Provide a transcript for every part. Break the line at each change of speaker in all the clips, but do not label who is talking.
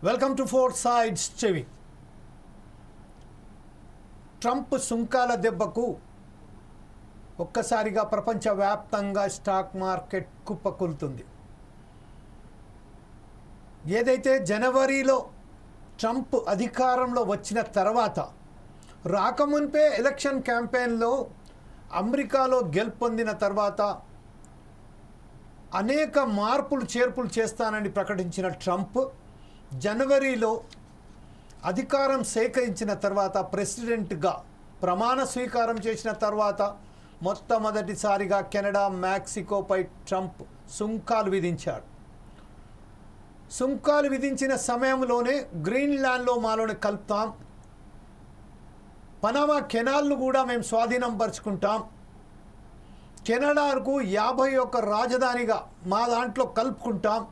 Welcome to four sides TV. Trump సుంకాల దెబ్బకు ఒక్కసారిగా ప్రపంచవ్యాప్తంగా స్టాక్ మార్కెట్ కుప్పకూలుతుంది. ఏదైతే జనవరిలో ట్రంప్ అధికారంలో వచ్చిన తర్వాత రాకమునిపే ఎలక్షన్ క్యాంపెయిన్లో అమెరికాలో గెలుపొందిన తర్వాత అనేక మార్పులు చేర్పులు చేస్తానని ప్రకటించిన ట్రంప్ జనవరిలో అధికారం సేకరించిన తర్వాత ప్రెసిడెంట్గా ప్రమాణ స్వీకారం చేసిన తర్వాత మొట్టమొదటిసారిగా కెనడా మెక్సికోపై ట్రంప్ సుంకాలు విధించాడు. సుంకాలు విధించిన సమయంలోనే గ్రీన్లాండ్లో మాలోనే కలుపుతాం, పనామా కెనాల్ను కూడా మేము స్వాధీనం పరుచుకుంటాం, కెనడాకు 51 రాజధానిగా మా దాంట్లో కలుపుకుంటాం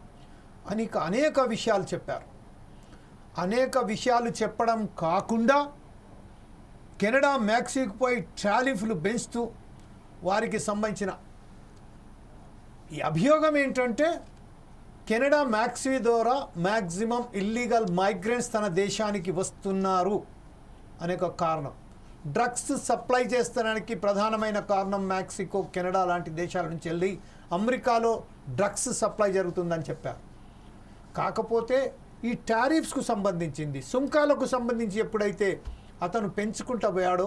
అని అనేక విషయాలు చెప్పారు. అనేక విషయాలు చెప్పడం కాకుండా కెనడా మెక్సికోపై టారిఫ్లు పెంచుతూ వారికి సంబంధించిన ఈ అభియోగం ఏంటంటే కెనడా మెక్సికో ద్వారా మ్యాక్సిమం ఇల్లీగల్ మైగ్రెంట్స్ తన దేశానికి వస్తున్నారు అనే ఒక కారణం. డ్రగ్స్ సప్లై చేస్తానికి ప్రధానమైన కారణం మెక్సికో, కెనడా లాంటి దేశాల నుంచి వెళ్ళి అమెరికాలో డ్రగ్స్ సప్లై జరుగుతుందని చెప్పారు. కాకపోతే ఈ టారిఫ్స్కు సంబంధించింది, సుంకాలకు సంబంధించి ఎప్పుడైతే అతను పెంచుకుంటూ పోయాడో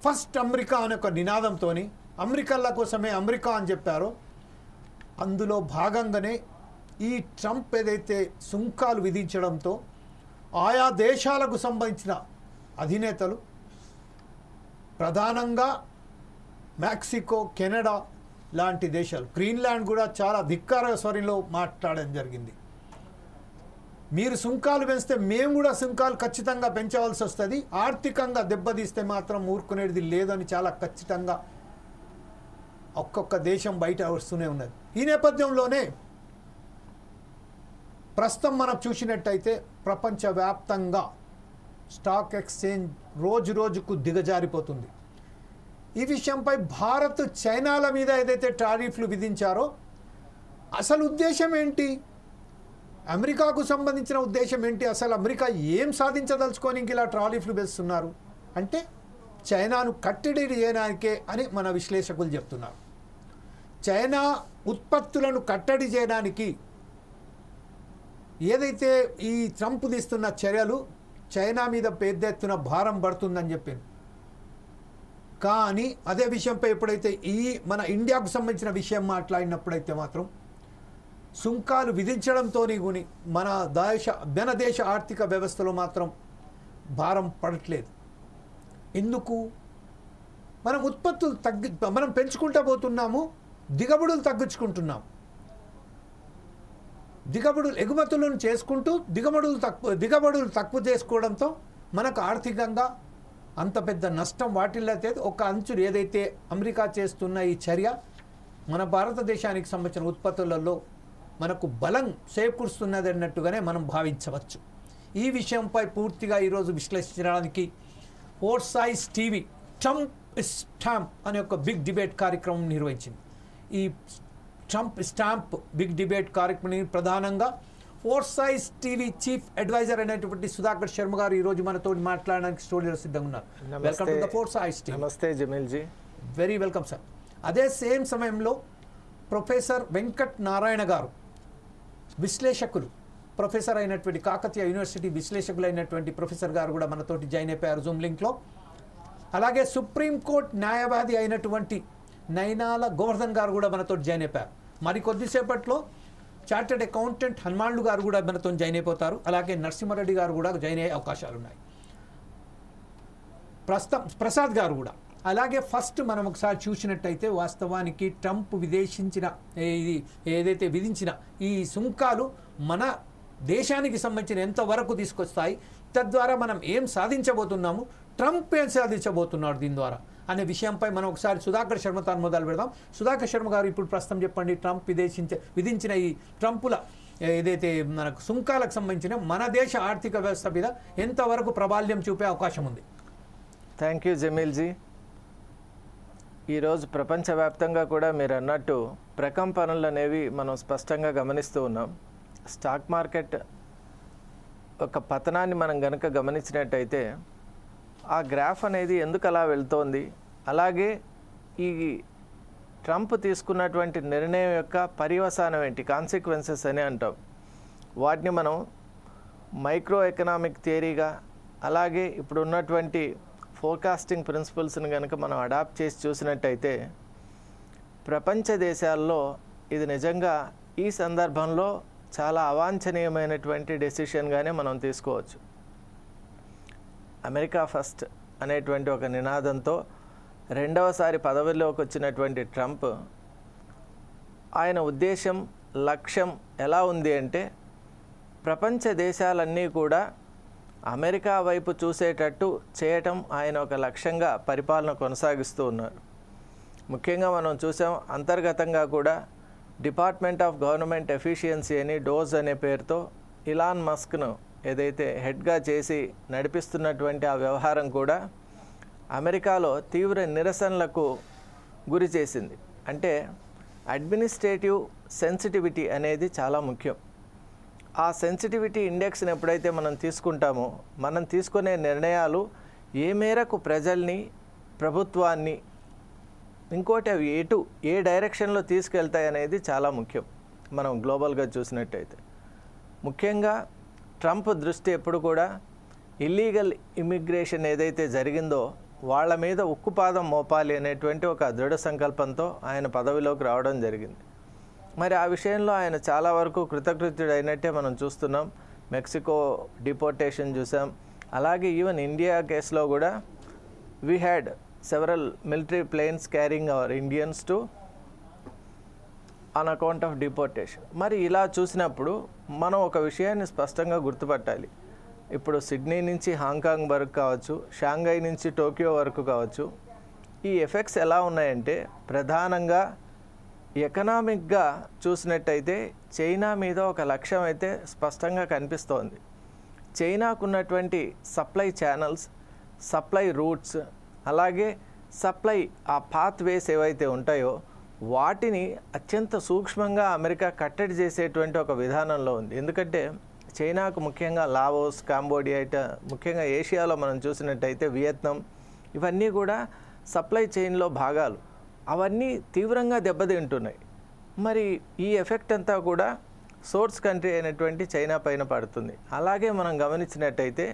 ఫస్ట్ అమెరికా అనే ఒక నినాదంతో అమెరికన్ల కోసమే అమెరికా అని చెప్పారో అందులో భాగంగానే ఈ ట్రంప్ ఏదైతే సుంకాలు విధించడంతో ఆయా దేశాలకు సంబంధించిన అధినేతలు ప్రధానంగా మెక్సికో, కెనడా లాంటి దేశాలు, గ్రీన్లాండ్ కూడా చాలా ధిక్కార స్వరంలో మాట్లాడడం జరిగింది. మీరు సుంకాలు పెంచితే మేము కూడా సుంకాలు ఖచ్చితంగా పెంచవలసి వస్తుంది, ఆర్థికంగా దెబ్బతీస్తే మాత్రం ఊరుకునేది లేదని చాలా ఖచ్చితంగా ఒక్కొక్క దేశం బయట వస్తూనే ఉన్నది. ఈ నేపథ్యంలోనే ప్రస్తుతం మనం చూసినట్టయితే ప్రపంచవ్యాప్తంగా స్టాక్ ఎక్స్చేంజ్ రోజు రోజుకు దిగజారిపోతుంది. ఈ విషయంపై భారత్, చైనాల మీద ఏదైతే టారిఫ్లు విధించారో అసలు ఉద్దేశం ఏంటి, అమెరికాకు సంబంధించిన ఉద్దేశం ఏంటి, అసలు అమెరికా ఏం సాధించదలుచుకొని ఇంక ఇలా టారిఫ్లు వేస్తున్నారు అంటే చైనాను కట్టడి చేయడానికే అని మన విశ్లేషకులు చెప్తున్నారు. చైనా ఉత్పత్తులను కట్టడి చేయడానికి ఏదైతే ఈ ట్రంప్ తీస్తున్న చర్యలు చైనా మీద పెద్ద ఎత్తున భారం పడుతుందని చెప్పింది. కానీ అదే విషయంపై ఎప్పుడైతే ఈ మన ఇండియాకు సంబంధించిన విషయం మాట్లాడినప్పుడైతే మాత్రం సుంకాలు విధించడంతో మన దేశ ఆర్థిక వ్యవస్థలో మాత్రం భారం పడట్లేదు. ఎందుకు? మనం ఉత్పత్తులు మనం పెంచుకుంటూ పోతున్నాము, దిగుబడులు తగ్గించుకుంటున్నాం. ఎగుమతులను చేసుకుంటూ దిగుబడులు తక్కువ చేసుకోవడంతో మనకు ఆర్థికంగా అంత పెద్ద నష్టం వాటిల్లతే ఒక అంచు ఏదైతే అమెరికా చేస్తున్న ఈ చర్య మన భారతదేశానికి సంబంధించిన ఉత్పత్తులలో మనకు బలం చేకూరుస్తున్నది అన్నట్టుగానే మనం భావించవచ్చు. ఈ విషయంపై పూర్తిగా ఈరోజు విశ్లేషించడానికి four sides TV Trump stamp అనే ఒక బిగ్ డిబేట్ కార్యక్రమం నిర్వహించింది. ఈ ట్రంప్ స్టాంప్ బిగ్ డిబేట్ కార్యక్రమం ప్రధానంగా four sides TV chief advisor అయినటువంటి సుధాకర్ శర్మ గారు ఈరోజు మనతో మాట్లాడడానికి స్టూడియోలో సిద్ధంగా ఉన్నారు. Welcome to the four sides TV.
నమస్తే Jameel ji.
Very welcome sir. అదే సేమ్ సమయంలో ప్రొఫెసర్ వెంకట్ నారాయణ గారు, విశ్లేషకులు, ప్రొఫెసర్ అయినటువంటి కాకతీయ యూనివర్సిటీ విశ్లేషకులు అయినటువంటి ప్రొఫెసర్ గారు కూడా మనతోటి జాయిన్ అయిపోయారు జూమ్ లింక్లో. అలాగే సుప్రీంకోర్టు న్యాయవాది అయినటువంటి నైనాల గోవర్ధన్ గారు కూడా మనతో జాయిన్ అయిపోయారు. మరి కొద్దిసేపట్లో చార్టెడ్ అకౌంటెంట్ హనుమాన్లు గారు కూడా మనతో జాయిన్ అయిపోతారు. అలాగే నరసింహారెడ్డి గారు కూడా జాయిన్ అయ్యే అవకాశాలు ఉన్నాయి. ప్రసాద్ గారు కూడా. అలాగే ఫస్ట్ మనం ఒకసారి చూసినట్టయితే వాస్తవానికి ట్రంప్ ఏదైతే విధించిన ఈ సుంకాలు మన దేశానికి సంబంధించిన ఎంతవరకు తీసుకొస్తాయి, తద్వారా మనం ఏం సాధించబోతున్నాము, ట్రంప్ ఏం సాధించబోతున్నాడు దీని ద్వారా అనే విషయంపై మనం ఒకసారి సుధాకర్ శర్మతో మొదలు పెడదాం. సుధాకర్ శర్మ గారు, ఇప్పుడు ప్రస్తుతం చెప్పండి, ట్రంప్ విధించిన ఈ ట్రంపుల ఏదైతే మనకు సుంకాలకు సంబంధించిన మన దేశ ఆర్థిక వ్యవస్థ మీద ఎంతవరకు ప్రాబల్యం చూపే అవకాశం ఉంది?
Thank you Jameel ji. ఈరోజు ప్రపంచవ్యాప్తంగా కూడా మీరు అన్నట్టు ప్రకంపనలు అనేవి మనం స్పష్టంగా గమనిస్తూ ఉన్నాం. స్టాక్ మార్కెట్ ఒక పతనాన్ని మనం గనక గమనించినట్టయితే ఆ గ్రాఫ్ అనేది ఎందుకు అలా వెళ్తోంది, అలాగే ఈ ట్రంప్ తీసుకున్నటువంటి నిర్ణయం యొక్క పర్యవసానం ఏంటి, కాన్సిక్వెన్సెస్ అని అంటాం. వాటిని మనం మైక్రో ఎకనామిక్ థియరీగా, అలాగే ఇప్పుడు ఉన్నటువంటి ఫోర్కాస్టింగ్ ప్రిన్సిపల్స్ని కనుక మనం అడాప్ట్ చేసి చూసినట్టయితే ప్రపంచ దేశాల్లో ఇది నిజంగా ఈ సందర్భంలో చాలా అవాంఛనీయమైనటువంటి డెసిషన్గానే మనం తీసుకోవచ్చు. అమెరికా ఫస్ట్ అనేటువంటి ఒక నినాదంతో రెండవసారి పదవిలోకి వచ్చినటువంటి ట్రంప్ ఆయన ఉద్దేశం, లక్ష్యం ఎలా ఉంది అంటే ప్రపంచ దేశాలన్నీ కూడా అమెరికా వైపు చూసేటట్టు చేయటం ఆయన ఒక లక్ష్యంగా పరిపాలన కొనసాగిస్తూ ఉన్నారు. ముఖ్యంగా మనం చూసాం, అంతర్గతంగా కూడా డిపార్ట్మెంట్ ఆఫ్ గవర్నమెంట్ ఎఫిషియన్సీ అని డోజ్ అనే పేరుతో ఇలాన్ మస్క్ను ఏదైతే హెడ్గా చేసి నడిపిస్తున్నటువంటి ఆ వ్యవహారం కూడా అమెరికాలో తీవ్ర నిరసనలకు గురి చేసింది. అంటే అడ్మినిస్ట్రేటివ్ సెన్సిటివిటీ అనేది చాలా ముఖ్యం. ఆ సెన్సిటివిటీ ఇండెక్స్ని ఎప్పుడైతే మనం తీసుకుంటామో మనం తీసుకునే నిర్ణయాలు ఏ మేరకు ప్రజల్ని, ప్రభుత్వాన్ని, ఇంకోటి అవి ఏ డైరెక్షన్లో తీసుకెళ్తాయి అనేది చాలా ముఖ్యం. మనం గ్లోబల్గా చూసినట్టయితే ముఖ్యంగా ట్రంప్ దృష్టి ఎప్పుడు కూడా ఇల్లీగల్ ఇమిగ్రేషన్ ఏదైతే జరిగిందో వాళ్ళ మీద ఉక్కుపాదం మోపాలి అనేటువంటి ఒక దృఢ సంకల్పంతో ఆయన పదవిలోకి రావడం జరిగింది. మరి ఆ విషయంలో ఆయన చాలా వరకు కృతకృత్యుడైనట్టే మనం చూస్తున్నాం. మెక్సికో డిపోర్టేషన్ చూసాం. అలాగే ఈవెన్ ఇండియా కేసులో కూడా we had several military planes carrying our Indians to on account of deportation. మరి ఇలా చూసినప్పుడు మనం ఒక విషయాన్ని స్పష్టంగా గుర్తుపట్టాలి. ఇప్పుడు సిడ్నీ నుంచి హాంకాంగ్ వరకు కావచ్చు, షాంఘై నుంచి టోక్యో వరకు కావచ్చు, ఈ ఎఫెక్ట్స్ ఎలా ఉన్నాయంటే ప్రధానంగా ఎకనామిక్గా చూసినట్టయితే చైనా మీద ఒక లక్ష్యం అయితే స్పష్టంగా కనిపిస్తోంది. చైనాకున్నటువంటి సప్లై ఛానల్స్, సప్లై రూట్స్, అలాగే సప్లై ఆ పాత్వేస్ ఏవైతే ఉంటాయో వాటిని అత్యంత సూక్ష్మంగా అమెరికా కట్టడి చేసేటువంటి ఒక విధానంలో ఉంది. ఎందుకంటే చైనాకు ముఖ్యంగా లావోస్, కాంబోడియా, ముఖ్యంగా ఏషియాలో మనం చూసినట్టయితే వియత్నాం, ఇవన్నీ కూడా సప్లై చైన్లో భాగాలు. అవన్నీ తీవ్రంగా దెబ్బతింటున్నాయి. మరి ఈ ఎఫెక్ట్ అంతా కూడా సోర్స్ కంట్రీ అయినటువంటి చైనా పైన పడుతుంది. అలాగే మనం గమనించినట్టయితే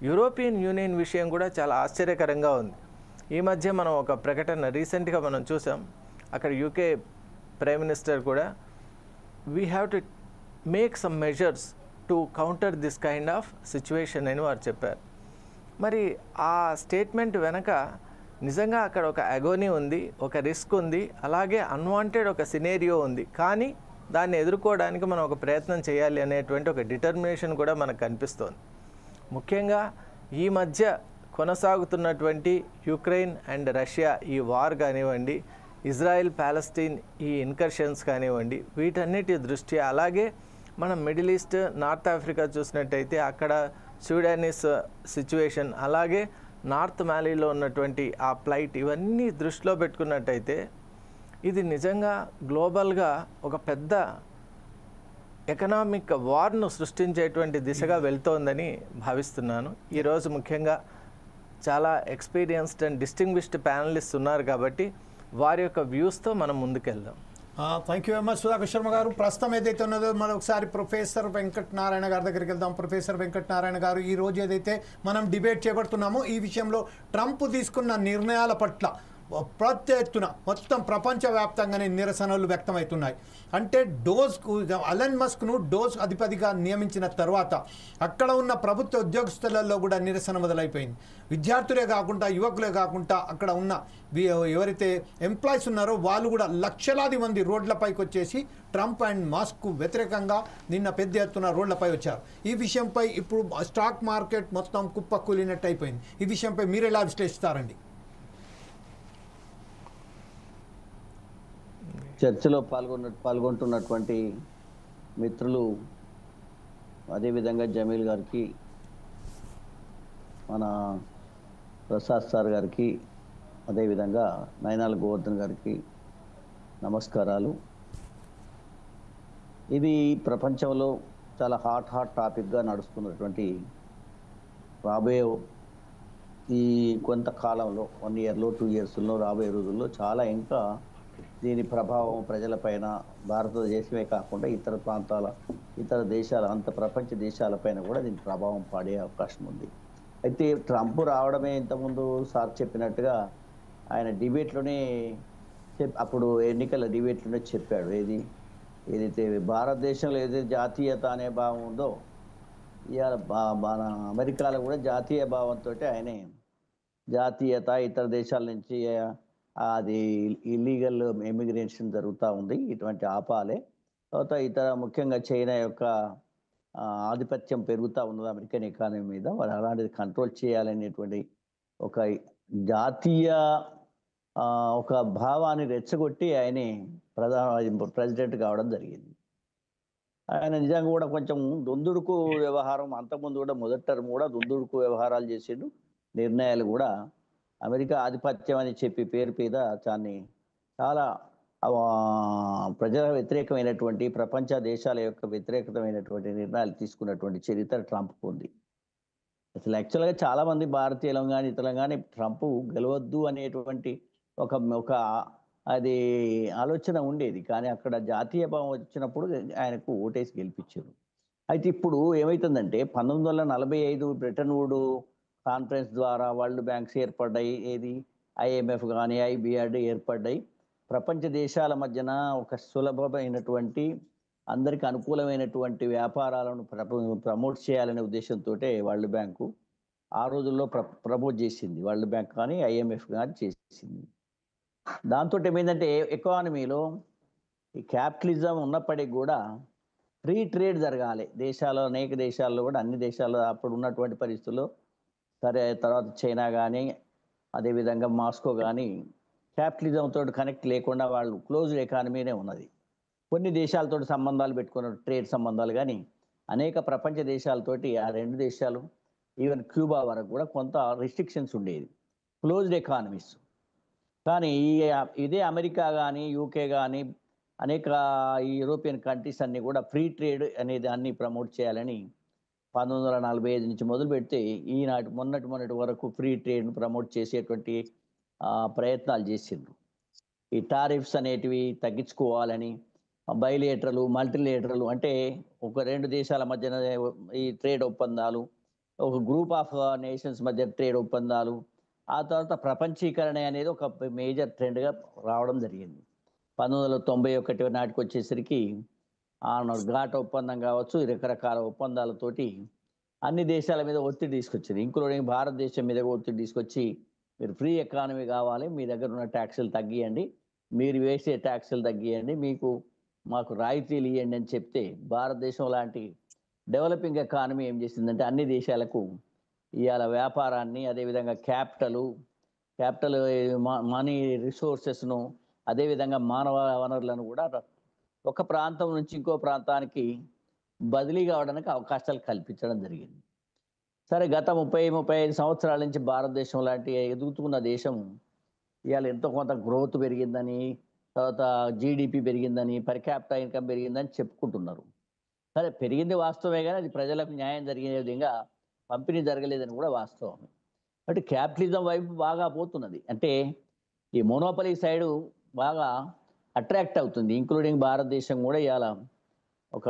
యూరోపియన్ యూనియన్ విషయం కూడా చాలా ఆశ్చర్యకరంగా ఉంది. ఈ మధ్య మనం ఒక ప్రకటన రీసెంట్గా మనం చూసాం. అక్కడ యూకే ప్రైమ్ మినిస్టర్ కూడా we have to make some measures to counter this kind of situation అని వారు చెప్పారు. మరి ఆ స్టేట్మెంట్ వెనక నిజంగా అక్కడ ఒక అగోనీ ఉంది, ఒక రిస్క్ ఉంది, అలాగే అన్వాంటెడ్ ఒక సినేరియో ఉంది. కానీ దాన్ని ఎదుర్కోవడానికి మనం ఒక ప్రయత్నం చేయాలి అనేటువంటి ఒక డిటర్మినేషన్ కూడా మనకు కనిపిస్తోంది. ముఖ్యంగా ఈ మధ్య కొనసాగుతున్నటువంటి యుక్రెయిన్ అండ్ రష్యా ఈ వార్ కానివ్వండి, ఇజ్రాయెల్ ప్యాలెస్టైన్ ఈ ఇన్కర్షన్స్ కానివ్వండి, వీటన్నిటి దృష్ట్యా, అలాగే మనం మిడిల్ ఈస్ట్, నార్త్ ఆఫ్రికా చూసినట్టయితే అక్కడ సూడానిస్ సిచ్యువేషన్, అలాగే నార్త్ మాలీలో ఉన్నటువంటి ఆ ప్లైట్, ఇవన్నీ దృష్టిలో పెట్టుకున్నట్టయితే ఇది నిజంగా గ్లోబల్గా ఒక పెద్ద ఎకనామిక్ వార్ను సృష్టించేటువంటి దిశగా వెళ్తోందని భావిస్తున్నాను. ఈరోజు ముఖ్యంగా చాలా ఎక్స్పీరియన్స్డ్ అండ్ డిస్టింగ్విష్డ్ ప్యానలిస్ట్ ఉన్నారు కాబట్టి వారి యొక్క వ్యూస్తో మనం ముందుకెళ్దాం.
Thank you very much Sudhakar Sharma గారు. ప్రస్తుతం ఏదైతే ఉన్నదో మనం ఒకసారి ప్రొఫెసర్ వెంకట నారాయణ గారి దగ్గరికి వెళ్దాం. ప్రొఫెసర్ వెంకట నారాయణ గారు, ఈ రోజు ఏదైతే మనం డిబేట్ చేపడుతున్నామో ఈ విషయంలో ట్రంప్ తీసుకున్న నిర్ణయాల పట్ల పెద్ద ఎత్తున మొత్తం ప్రపంచవ్యాప్తంగానే నిరసనలు వ్యక్తమవుతున్నాయి. అంటే అలన్ మస్క్ను డోజ్ అధిపతిగా నియమించిన తర్వాత అక్కడ ఉన్న ప్రభుత్వ ఉద్యోగస్తులలో కూడా నిరసన మొదలైపోయింది. విద్యార్థులే కాకుండా, యువకులే కాకుండా అక్కడ ఉన్న ఎవరైతే ఎంప్లాయీస్ ఉన్నారో వాళ్ళు కూడా లక్షలాది మంది రోడ్లపైకి వచ్చేసి ట్రంప్ అండ్ మస్క్కు వ్యతిరేకంగా నిన్న పెద్ద ఎత్తున రోడ్లపై వచ్చారు. ఈ విషయంపై ఇప్పుడు స్టాక్ మార్కెట్ మొత్తం కుప్పకూలినట్టు అయిపోయింది. ఈ విషయంపై మీరు ఎలా విశ్లేషిస్తారండి?
చర్చలో పాల్గొంటున్నటువంటి మిత్రులు, అదేవిధంగా జమీల్ గారికి, మన ప్రసాద్ సార్ గారికి, అదేవిధంగా నయనాల గోవర్ధన్ గారికి నమస్కారాలు. ఇది ప్రపంచంలో చాలా హాట్ టాపిక్గా నడుస్తున్నటువంటి రాబోయే ఈ కొంతకాలంలో 1 ఇయర్లో 2 ఇయర్స్లో రాబోయే రోజుల్లో చాలా ఇంకా దీని ప్రభావం ప్రజలపైన భారతదేశమే కాకుండా ఇతర ప్రాంతాల ఇతర దేశాల ప్రపంచ దేశాలపైన కూడా దీని ప్రభావం పడే అవకాశం ఉంది. అయితే ట్రంప్ రావడమే ఇంతకుముందు సార్ చెప్పినట్టుగా ఆయన డిబేట్లోనే అప్పుడు ఎన్నికల డిబేట్లోనే చెప్పాడు. ఏదైతే భారతదేశంలో ఏదైతే జాతీయత అనే భావం ఉందో ఇవాళ మన అమెరికాలో కూడా జాతీయ భావంతో ఆయనే జాతీయత ఇతర దేశాల నుంచి అది ఇల్లీగల్ ఇమిగ్రేషన్ జరుగుతూ ఉంది, ఇటువంటి ఆపాలే. తర్వాత ఇతర ముఖ్యంగా చైనా యొక్క ఆధిపత్యం పెరుగుతూ ఉన్నది అమెరికన్ ఎకానమీ మీద, వాళ్ళు అలాంటిది కంట్రోల్ చేయాలనేటువంటి ఒక జాతీయ ఒక భావాన్ని రెచ్చగొట్టి ఆయనే ప్రెసిడెంట్ కావడం జరిగింది. ఆయన నిజంగా కూడా కొంచెం దుందుడుకు వ్యవహారం, అంతకుముందు కూడా మొదటి టర్మ్ కూడా దుందుడుకు వ్యవహారాలు చేసిండు. నిర్ణయాలు కూడా అమెరికా ఆధిపత్యం అని చెప్పి పేరు మీద చాలా ప్రజల వ్యతిరేకమైనటువంటి ప్రపంచ దేశాల యొక్క వ్యతిరేకమైనటువంటి నిర్ణయాలు తీసుకున్నటువంటి చరిత్ర ట్రంప్కు ఉంది. అసలు యాక్చువల్గా చాలా మంది భారతీయులం కానీ ఇతరులం కానీ ట్రంప్ గెలవద్దు అనేటువంటి ఒక అది ఆలోచన ఉండేది. కానీ అక్కడ జాతీయ భావం వచ్చినప్పుడు ఆయనకు ఓటేసి గెలిపించారు. అయితే ఇప్పుడు ఏమవుతుందంటే 1945 బ్రెటన్ వుడ్ కాన్ఫరెన్స్ ద్వారా వరల్డ్ బ్యాంక్స్ ఏర్పడ్డాయి, IMF కానీ IBRD ఏర్పడ్డాయి. ప్రపంచ దేశాల మధ్యన ఒక సులభమైనటువంటి అందరికి అనుకూలమైనటువంటి వ్యాపారాలను ప్రమోట్ చేయాలనే ఉద్దేశంతో వరల్డ్ బ్యాంకు ఆ రోజుల్లో ప్రమోట్ చేసింది. వరల్డ్ బ్యాంక్ కానీ IMF కానీ చేసింది. దాంతో ఏమైందంటే ఎకానమీలో ఈ క్యాపిటలిజం ఉన్నప్పటికీ కూడా ఫ్రీ ట్రేడ్ జరగాలి దేశాల్లో, అనేక దేశాల్లో కూడా, అన్ని దేశాల్లో అప్పుడు ఉన్నటువంటి పరిస్థితుల్లో. సరే, తర్వాత చైనా కానీ అదేవిధంగా మాస్కో కానీ క్యాపిటలిజంతో కనెక్ట్ లేకుండా వాళ్ళు క్లోజ్డ్ ఎకానమీనే ఉన్నది. కొన్ని దేశాలతో సంబంధాలు పెట్టుకున్న ట్రేడ్ సంబంధాలు, కానీ అనేక ప్రపంచ దేశాలతోటి ఆ రెండు దేశాలు ఈవెన్ క్యూబా వరకు కూడా కొంత రిస్ట్రిక్షన్స్ ఉండేది, క్లోజ్డ్ ఎకానమీస్. కానీ ఇదే అమెరికా కానీ UK కానీ అనేక ఈ యూరోపియన్ కంట్రీస్ అన్నీ కూడా ఫ్రీ ట్రేడ్ అనేది అన్ని ప్రమోట్ చేయాలని 1945 నుంచి మొదలు పెడితే మొన్నటి వరకు ఫ్రీ ట్రేడ్ను ప్రమోట్ చేసేటువంటి ప్రయత్నాలు చేసిండ్రు. ఈ టారిఫ్స్ అనేటివి తగ్గించుకోవాలని, బైలేటరల్ మల్టీలేటరల్ అంటే ఒక రెండు దేశాల మధ్యన ఈ ట్రేడ్ ఒప్పందాలు, ఒక గ్రూప్ ఆఫ్ నేషన్స్ మధ్య ట్రేడ్ ఒప్పందాలు, ఆ తర్వాత ప్రపంచీకరణ అనేది ఒక మేజర్ ట్రెండ్గా రావడం జరిగింది. 1991 నాటికి వచ్చేసరికి ఘాట్ ఒప్పందం కావచ్చు, రకరకాల ఒప్పందాలతోటి అన్ని దేశాల మీద ఒత్తిడి తీసుకొచ్చింది, ఇంక్లూడింగ్ భారతదేశం మీద ఒత్తిడి తీసుకొచ్చి మీరు ఫ్రీ ఎకానమీ కావాలి, మీ దగ్గర ఉన్న ట్యాక్సులు తగ్గియండి, మీరు వేసే ట్యాక్సులు తగ్గియండి, మాకు రాయితీలు ఇవ్వండి అని చెప్తే భారతదేశం లాంటి డెవలపింగ్ ఎకానమీ ఏం చేసిందంటే అన్ని దేశాలకు ఇవాళ వ్యాపారాన్ని, అదేవిధంగా క్యాపిటల్ మనీ రిసోర్సెస్ను, అదేవిధంగా మానవ వనరులను కూడా ఒక ప్రాంతం నుంచి ఇంకో ప్రాంతానికి బదిలీ కావడానికి అవకాశాలు కల్పించడం జరిగింది. సరే, గత 30-35 సంవత్సరాల నుంచి భారతదేశం లాంటి ఎదుగుతున్న దేశం ఇవాళ ఎంతో కొంత గ్రోత్ పెరిగిందని, తర్వాత GDP పెరిగిందని, పర్ క్యాపిటల్ ఇన్కమ్ పెరిగిందని చెప్పుకుంటున్నారు. సరే, పెరిగింది వాస్తవమే, కానీ అది ప్రజలకు న్యాయం జరిగే విధంగా పంపిణీ జరగలేదని కూడా వాస్తవం. బట్ క్యాపిటలిజం వైపు బాగా పోతున్నది, అంటే ఈ మోనోపలీ సైడు బాగా అట్రాక్ట్ అవుతుంది, ఇంక్లూడింగ్ భారతదేశం కూడా. ఇవాళ ఒక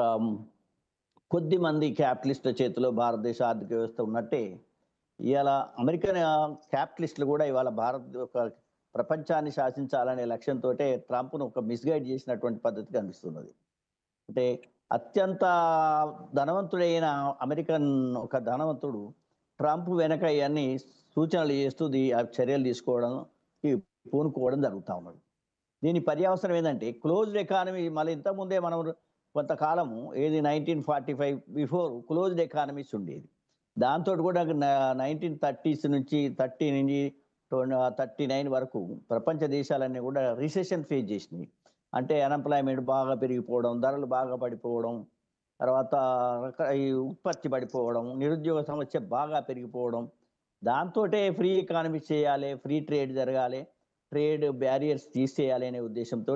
కొద్ది మంది క్యాపిటలిస్టుల చేతిలో భారతదేశ ఆర్థిక వ్యవస్థ ఉన్నట్టే ఇవాళ అమెరికన్ క్యాపిటలిస్టులు కూడా ఇవాళ ఒక ప్రపంచాన్ని శాసించాలనే లక్ష్యంతో ట్రంప్ను ఒక మిస్గైడ్ చేసినటువంటి పద్ధతి కనిపిస్తున్నది. అంటే అత్యంత ధనవంతుడైన అమెరికన్ ఒక ధనవంతుడు ట్రంప్ వెనక ఇవన్నీ సూచనలు చేస్తూ చర్యలు తీసుకోవడం, పూనుకోవడం జరుగుతూ ఉన్నది. దీని పర్యవసరం ఏంటంటే క్లోజ్డ్ ఎకానమీ. మళ్ళీ ఇంతకుముందే మనం కొంతకాలము 1945 బిఫోర్ క్లోజ్డ్ ఎకానమీస్ ఉండేది. దాంతో కూడా 1930s నుంచి 30 నుంచి 39 వరకు ప్రపంచ దేశాలన్నీ కూడా రిసెషన్ ఫేస్ చేసినాయి. అంటే అన్ఎంప్లాయ్మెంట్ బాగా పెరిగిపోవడం, ధరలు బాగా పడిపోవడం, తర్వాత ఈ ఉత్పత్తి పడిపోవడం, నిరుద్యోగ సమస్య బాగా పెరిగిపోవడం. దాంతో ఫ్రీ ఎకానమీ చేయాలి, ఫ్రీ ట్రేడ్ జరగాలి, ట్రేడ్ బ్యారియర్స్ తీసేయాలి అనే ఉద్దేశంతో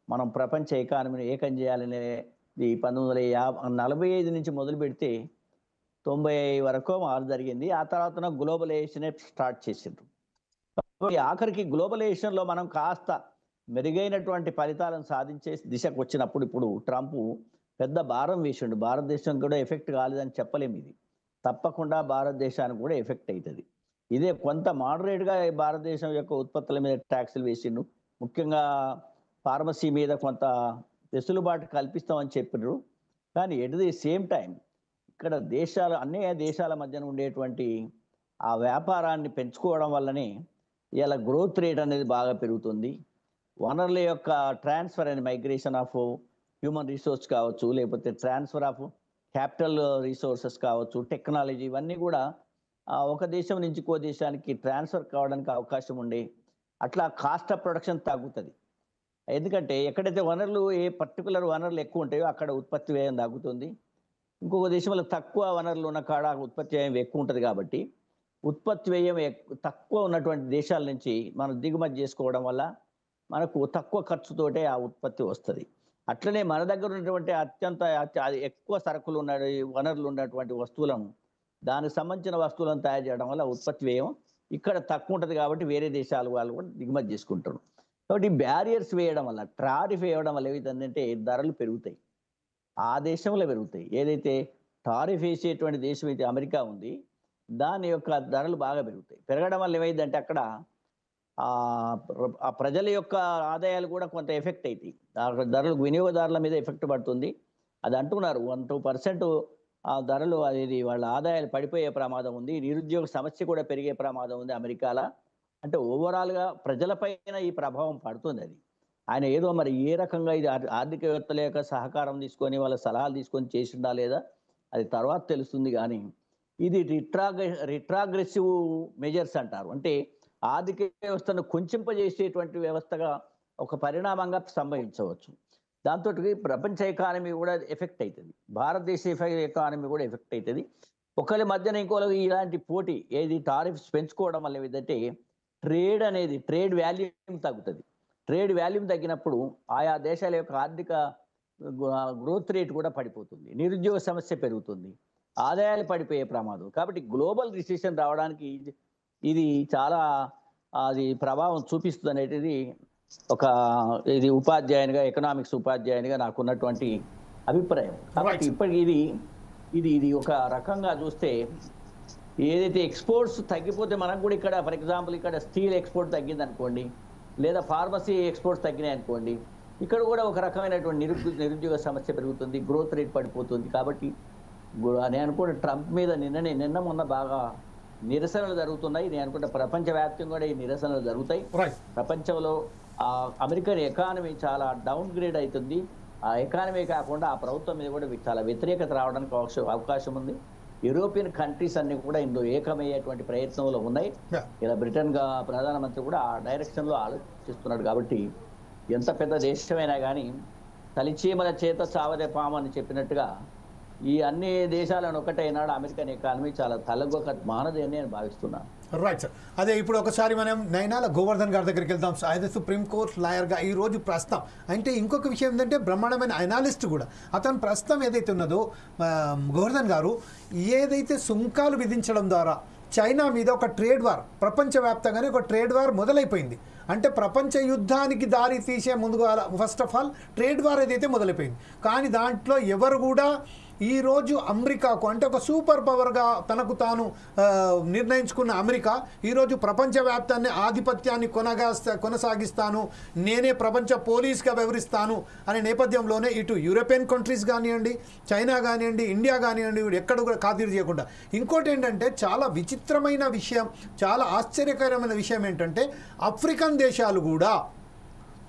మనం ప్రపంచ ఎకానమీని ఏకం చేయాలనే ఈ 1945 నుంచి మొదలు పెడితే 90 వరకు మారు జరిగింది. ఆ తర్వాత గ్లోబలైజేషన్ స్టార్ట్ చేసిండ్రు. కాబట్టి ఆఖరికి గ్లోబలైజేషన్లో మనం కాస్త మెరుగైనటువంటి ఫలితాలను సాధించే దిశకు వచ్చినప్పుడు ఇప్పుడు ట్రంప్ పెద్ద భారం వేసిండు. భారతదేశం కూడా ఎఫెక్ట్ కాలేదని చెప్పలేము. ఇది తప్పకుండా భారతదేశానికి కూడా ఎఫెక్ట్ అవుతుంది. ఇదే కొంత మోడరేట్గా భారతదేశం యొక్క ఉత్పత్తుల మీద ట్యాక్సులు వేసిండు. ముఖ్యంగా ఫార్మసీ మీద కొంత వెసులుబాటు కల్పిస్తామని చెప్పినారు. కానీ ఎట్ ది సేమ్ టైం ఇక్కడ అన్ని దేశాల మధ్యన ఉండేటువంటి ఆ వ్యాపారాన్ని పెంచుకోవడం వల్లనే ఇలా గ్రోత్ రేట్ అనేది బాగా పెరుగుతుంది. వనరుల యొక్క transfer and migration of human resource కావచ్చు, లేకపోతే ట్రాన్స్ఫర్ ఆఫ్ క్యాపిటల్ రిసోర్సెస్ కావచ్చు, టెక్నాలజీ, ఇవన్నీ కూడా ఒక దేశం నుంచి ఇంకో దేశానికి ట్రాన్స్ఫర్ కావడానికి అవకాశం ఉండే అట్లా కాస్ట్ ఆఫ్ ప్రొడక్షన్ తగ్గుతుంది. ఎందుకంటే ఎక్కడైతే ఏ పర్టికులర్ వనరులు ఎక్కువ ఉంటాయో అక్కడ ఉత్పత్తి వ్యయం తగ్గుతుంది. ఇంకొక దేశంలో తక్కువ వనరులు ఉన్న కాడ ఉత్పత్తి వ్యయం ఎక్కువ ఉంటుంది. కాబట్టి ఉత్పత్తి వ్యయం తక్కువ ఉన్నటువంటి దేశాల నుంచి మనం దిగుమతి చేసుకోవడం వల్ల మనకు తక్కువ ఖర్చుతోటే ఆ ఉత్పత్తి వస్తుంది. అట్లనే మన దగ్గర ఉన్నటువంటి ఎక్కువ సరుకులు వనరులు ఉన్నటువంటి వస్తువులను, దానికి సంబంధించిన వస్తువులను తయారు చేయడం వల్ల ఉత్పత్తి వ్యయం ఇక్కడ తక్కువ ఉంటుంది. కాబట్టి వేరే దేశాల వాళ్ళు కూడా దిగుమతి చేసుకుంటారు. కాబట్టి బ్యారియర్స్ వేయడం వల్ల, టారిఫ్ వేయడం వల్ల ఏమవుతుందంటే ధరలు పెరుగుతాయి, ఆ దేశంలో పెరుగుతాయి. ఏదైతే టారిఫ్ వేసేటువంటి దేశం అయితే అమెరికా ఉంది, దాని యొక్క ధరలు బాగా పెరుగుతాయి. పెరగడం వల్ల ఏమైందంటే అక్కడ ఆ ప్రజల యొక్క ఆదాయాలు కూడా కొంత ఎఫెక్ట్ అవుతాయి. ధరలు వినియోగదారుల మీద ఎఫెక్ట్ పడుతుంది. అది అంటున్నారు 1-2% ఆ ధరలు అనేది వాళ్ళ ఆదాయాలు పడిపోయే ప్రమాదం ఉంది. నిరుద్యోగ సమస్య కూడా పెరిగే ప్రమాదం ఉంది అమెరికాలో. అంటే ఓవరాల్గా ప్రజలపైన ఈ ప్రభావం పడుతుంది. అది ఆయన ఏదో మరి ఏ రకంగా ఇది ఆర్థికవేత్తల యొక్క సహకారం తీసుకొని వాళ్ళ సలహాలు తీసుకొని చేసిందా లేదా అది తర్వాత తెలుస్తుంది. కానీ ఇది రిట్రాగ్రెసివ్ మెజర్స్ అంటారు. అంటే ఆర్థిక వ్యవస్థను కుంచింపజేసేటువంటి వ్యవస్థగా ఒక పరిణామంగా సంభవించవచ్చు. దాంతో ప్రపంచ ఎకానమీ కూడా ఎఫెక్ట్ అవుతుంది, భారతదేశ ఎకానమీ కూడా ఎఫెక్ట్ అవుతుంది. ఒకరి మధ్యన ఇంకోళ్ళకి ఇలాంటి పోటీ, ఏది టారిఫ్స్ పెంచుకోవడం వల్ల ఏదంటే ట్రేడ్ వాల్యూమ్ తగ్గుతుంది. ట్రేడ్ వాల్యూమ్ తగ్గినప్పుడు ఆయా దేశాల యొక్క ఆర్థిక గ్రోత్ రేట్ కూడా పడిపోతుంది, నిరుద్యోగ సమస్య పెరుగుతుంది, ఆదాయాలు పడిపోయే ప్రమాదం. కాబట్టి గ్లోబల్ రిసెషన్ రావడానికి ఇది చాలా ప్రభావం చూపిస్తుంది అనేది ఇది ఉపాధ్యాయునిగా, ఎకనామిక్స్ ఉపాధ్యాయునిగా నాకున్నటువంటి అభిప్రాయం. కాబట్టి ఇప్పటికి ఇది ఒక రకంగా చూస్తే ఏదైతే ఎక్స్పోర్ట్స్ తగ్గిపోతే మనకు కూడా ఇక్కడ ఫర్ ఎగ్జాంపుల్ ఇక్కడ స్టీల్ ఎక్స్పోర్ట్ తగ్గింది అనుకోండి, లేదా ఫార్మసీ ఎక్స్పోర్ట్స్ తగ్గినాయి అనుకోండి, ఇక్కడ కూడా ఒక రకమైనటువంటి నిరుద్యోగ సమస్య పెరుగుతుంది, గ్రోత్ రేట్ పడిపోతుంది. కాబట్టి నేను అనుకుంటే ట్రంప్ మీద నిన్న మొన్న బాగా నిరసనలు జరుగుతున్నాయి. నేను అనుకుంటే ప్రపంచవ్యాప్తంగా కూడా ఈ నిరసనలు జరుగుతాయి. ప్రపంచంలో అమెరికన్ ఎకానమీ చాలా డౌన్ గ్రేడ్ అవుతుంది. ఆ ఎకానమీ కాకుండా ఆ ప్రభుత్వం మీద కూడా చాలా వ్యతిరేకత రావడానికి అవకాశం ఉంది. యూరోపియన్ కంట్రీస్ అన్ని కూడా ఇందులో ఏకమయ్యేటువంటి ప్రయత్నంలో ఉన్నాయి. ఇలా బ్రిటన్ ప్రధానమంత్రి కూడా ఆ డైరెక్షన్ లో ఆలోచిస్తున్నాడు. కాబట్టి ఎంత పెద్ద దేశమైనా కానీ తలిచీమల చేత చావదే పాము అని చెప్పినట్టుగా ఈ అన్ని దేశాలను ఒకటైనాడు అమెరికన్ ఎకానమీ చాలా తలగొక మానది అని నేను భావిస్తున్నాను.
Right sir. అదే ఇప్పుడు ఒకసారి మనం నైనాల గోవర్ధన్ గారి దగ్గరికి వెళ్దాం. ఆయన సుప్రీంకోర్టు లాయర్గా ఈరోజు ప్రస్తుతం అంటే ఇంకొక విషయం ఏంటంటే బ్రహ్మాండమైన అనాలిస్ట్ కూడా అతను ప్రస్తుతం ఏదైతే ఉన్నదో గోవర్ధన్ గారు ఏదైతే సుంకాలు విధించడం ద్వారా చైనా మీద ఒక ట్రేడ్ వార్, ప్రపంచవ్యాప్తంగానే ఒక ట్రేడ్ వార్ మొదలైపోయింది. అంటే ప్రపంచ యుద్ధానికి దారి తీసే ముందుగా first of all trade war ఏదైతే మొదలైపోయింది. కానీ దాంట్లో ఎవరు కూడా ఈరోజు అమెరికాకు అంటే ఒక సూపర్ పవర్గా తనకు తాను నిర్ణయించుకున్న అమెరికా ఈరోజు ప్రపంచవ్యాప్తాన్ని ఆధిపత్యాన్ని కొనసాగిస్తాను, నేనే ప్రపంచ పోలీస్గా వ్యవహరిస్తాను అనే నేపథ్యంలోనే ఇటు యూరోపియన్ కంట్రీస్ కానివ్వండి, చైనా కానివ్వండి, ఇండియా కానివ్వండి, ఎక్కడ కూడా ఖాతరు చేయకుండా. ఇంకోటి ఏంటంటే చాలా విచిత్రమైన విషయం, చాలా ఆశ్చర్యకరమైన విషయం ఏంటంటే ఆఫ్రికన్ దేశాలు కూడా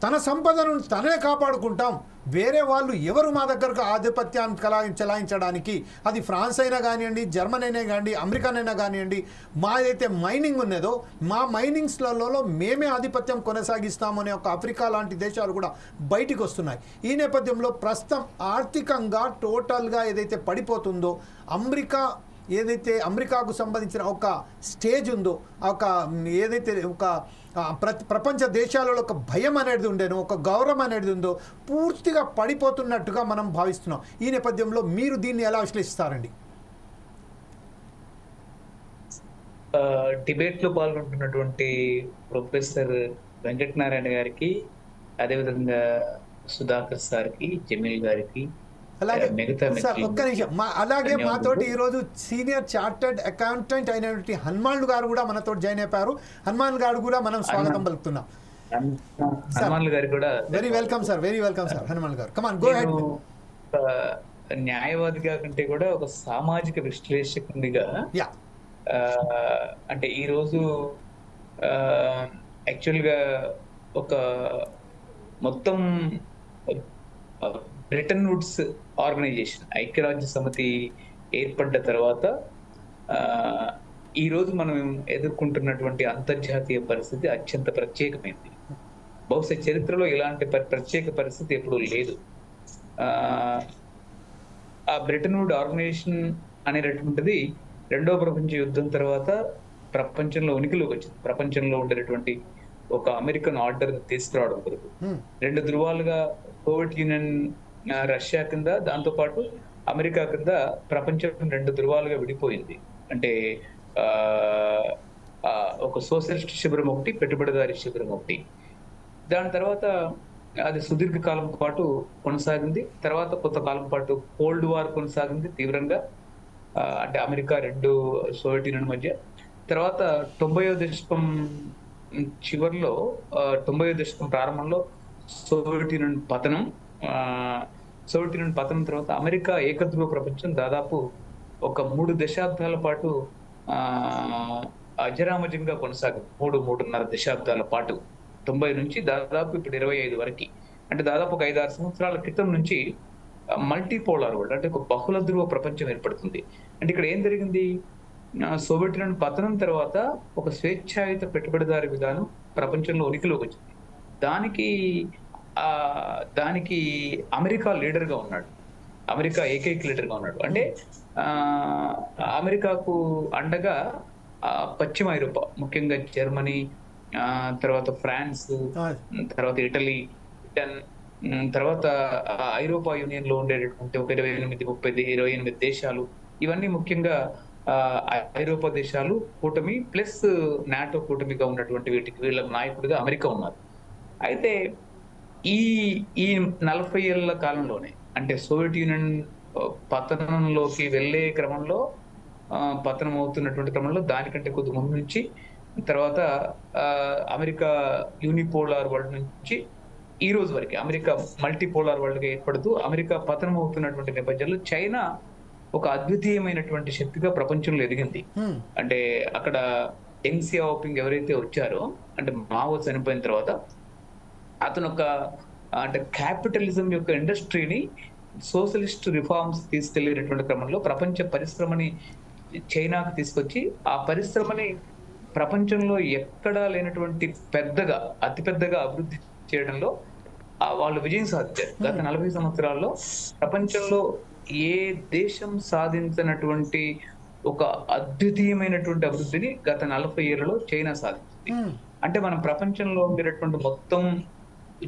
తన సంపదను తనే కాపాడుకుంటాం, వేరే వాళ్ళు ఎవరు మా దగ్గరకు ఆధిపత్యాన్ని చెలాయించడానికి, అది ఫ్రాన్స్ అయినా కానివ్వండి, జర్మనీ అయినా కానివ్వండి, అమెరికానైనా కానివ్వండి, మా ఏదైతే మైనింగ్ ఉన్నదో మా మైనింగ్స్లలో మేమే ఆధిపత్యం కొనసాగిస్తామనే ఒక ఆఫ్రికా లాంటి దేశాలు కూడా బయటికి వస్తున్నాయి. ఈ నేపథ్యంలో ప్రస్తుతం ఆర్థికంగా టోటల్గా ఏదైతే పడిపోతుందో అమెరికా ఏదైతే అమెరికాకు సంబంధించిన ఒక స్టేజ్ ఉందో, ఒక ఏదైతే ఒక ప్రపంచ దేశాలలో ఒక భయం అనేది ఉండేనో, ఒక గౌరవం అనేది ఉందో పూర్తిగా పడిపోతున్నట్టుగా మనం భావిస్తున్నాం. ఈ నేపథ్యంలో మీరు దీన్ని ఎలా విశ్లేషిస్తారండి?
డిబేట్ లో పాల్గొంటున్నటువంటి ప్రొఫెసర్ వెంకటనారాయణ గారికి, అదేవిధంగా సుధాకర్ సార్కి, జమీల్ గారికి,
అలాగే
మిగతా
సార్ ఒక్క నిమిషం, అలాగే మాతోటి ఈరోజు సీనియర్ చార్టర్డ్ అకౌంటెంట్ అయినటువంటి హనుమాన్ గారు కూడా మనతో జాయిన్ అయిపోయారు. హనుమాన్ గారు కూడా మనం స్వాగతం పలుకుతున్నాం.
హనుమాన్ గారికి కూడా
very welcome sir, very welcome sir. Hanuman గారు కమాన్ గో హెడ్.
న్యాయవాదిగా కంటే కూడా ఒక సామాజిక విశ్లేషకునిగా, అంటే ఈరోజు యాక్చువల్గా ఒక మొత్తం బ్రిటన్ వుడ్స్ ఆర్గనైజేషన్, ఐక్యరాజ్య సమితి ఏర్పడ్డ తర్వాత ఈరోజు మనం ఎదుర్కొంటున్నటువంటి అంతర్జాతీయ పరిస్థితి అత్యంత ప్రత్యేకమైనది. బహుశా చరిత్రలో ఇలాంటి ప్రత్యేక పరిస్థితి ఎప్పుడూ లేదు. ఆ బ్రిటన్ వుడ్ ఆర్గనైజేషన్ అనేటటువంటిది రెండవ ప్రపంచ యుద్ధం తర్వాత ప్రపంచంలో ఉనికిలోకి వచ్చింది. ప్రపంచంలో ఉండేటువంటి ఒక అమెరికన్ ఆర్డర్ తీసుకురావడం కొరకు రెండు ధృవాలుగా సోవియట్ యూనియన్, రష్యా కింద, దాంతో పాటు అమెరికా కింద ప్రపంచం రెండు ధృవాలుగా విడిపోయింది. అంటే ఒక సోషలిస్ట్ శిబిరం ఒకటి, పెట్టుబడిదారి శిబిరం ఒకటి. దాని తర్వాత అది సుదీర్ఘకాలం పాటు కొనసాగింది. తర్వాత కొంతకాలం పాటు కోల్డ్ వార్ కొనసాగింది తీవ్రంగా, అంటే అమెరికా రెండు సోవియట్ యూనియన్ మధ్య. తర్వాత 90వ దశకం చివరిలో, 90వ దశకం ప్రారంభంలో సోవియట్ యూనియన్ పతనం. సోవియట్ యూనియన్ పతనం తర్వాత అమెరికా ఏకధ్రువ ప్రపంచం దాదాపు ఒక 3 దశాబ్దాల పాటు అజరామజంగా కొనసాగింది. 3-3.5 దశాబ్దాల పాటు, 90 నుంచి దాదాపు ఇప్పుడు 25 వరకు. అంటే దాదాపు ఒక 5-6 సంవత్సరాల క్రితం నుంచి మల్టీపోలార్ వరల్డ్, అంటే ఒక బహుళ ధ్రువ ప్రపంచం ఏర్పడుతుంది. అంటే ఇక్కడ ఏం జరిగింది, సోవియట్ యూనియన్ పతనం తర్వాత ఒక స్వేచ్ఛాయుత పెట్టుబడిదారి విధానం ప్రపంచంలో ఉనికిలోకి వచ్చింది. దానికి అమెరికా లీడర్గా ఉన్నాడు, అమెరికా ఏకైక లీడర్గా ఉన్నాడు. అంటే అమెరికాకు అండగా పశ్చిమ ఐరోపా, ముఖ్యంగా జర్మనీ, తర్వాత ఫ్రాన్స్, తర్వాత ఇటలీ, బ్రిటన్, తర్వాత ఐరోపా యూనియన్ లో ఉండేటటువంటి ఒక 28 దేశాలు, ఇవన్నీ ముఖ్యంగా ఐరోపా దేశాలు కూటమి ప్లస్ నాటో కూటమిగా ఉన్నటువంటి వీళ్ళ నాయకుడిగా అమెరికా ఉన్నారు. అయితే ఈ 40 ఏళ్ల కాలంలోనే, అంటే సోవియట్ యూనియన్ పతనంలోకి వెళ్ళే క్రమంలో, పతనం అవుతున్నటువంటి క్రమంలో, దానికంటే కొద్ది ముందు నుంచి, తర్వాత అమెరికా యూనిపోలార్ వరల్డ్ నుంచి ఈ రోజు వరకు అమెరికా మల్టీపోలార్ వరల్డ్ గా ఏర్పడుతూ అమెరికా పతనం అవుతున్నటువంటి నేపథ్యంలో చైనా ఒక అద్వితీయమైనటువంటి శక్తిగా ప్రపంచంలో ఎదిగింది. అంటే అక్కడ డెంగ్ సియాఓపింగ్ ఎవరైతే వచ్చారో, అంటే మావో చనిపోయిన తర్వాత అతను అంటే క్యాపిటలిజం యొక్క ఇండస్ట్రీని సోషలిస్ట్ రిఫార్మ్స్ తీసుకెళ్లేటటువంటి క్రమంలో ప్రపంచ పరిశ్రమని చైనాకు తీసుకొచ్చి, ఆ పరిశ్రమని ప్రపంచంలో ఎక్కడా లేనటువంటి అతిపెద్దగా అభివృద్ధి చేయడంలో వాళ్ళు విజయం సాధించారు. గత 40 సంవత్సరాల్లో ప్రపంచంలో ఏ దేశం సాధించినటువంటి ఒక అద్వితీయమైనటువంటి అభివృద్ధిని గత 40 ఏళ్లలో చైనా సాధించింది. అంటే మనం ప్రపంచంలో ఉండేటటువంటి మొత్తం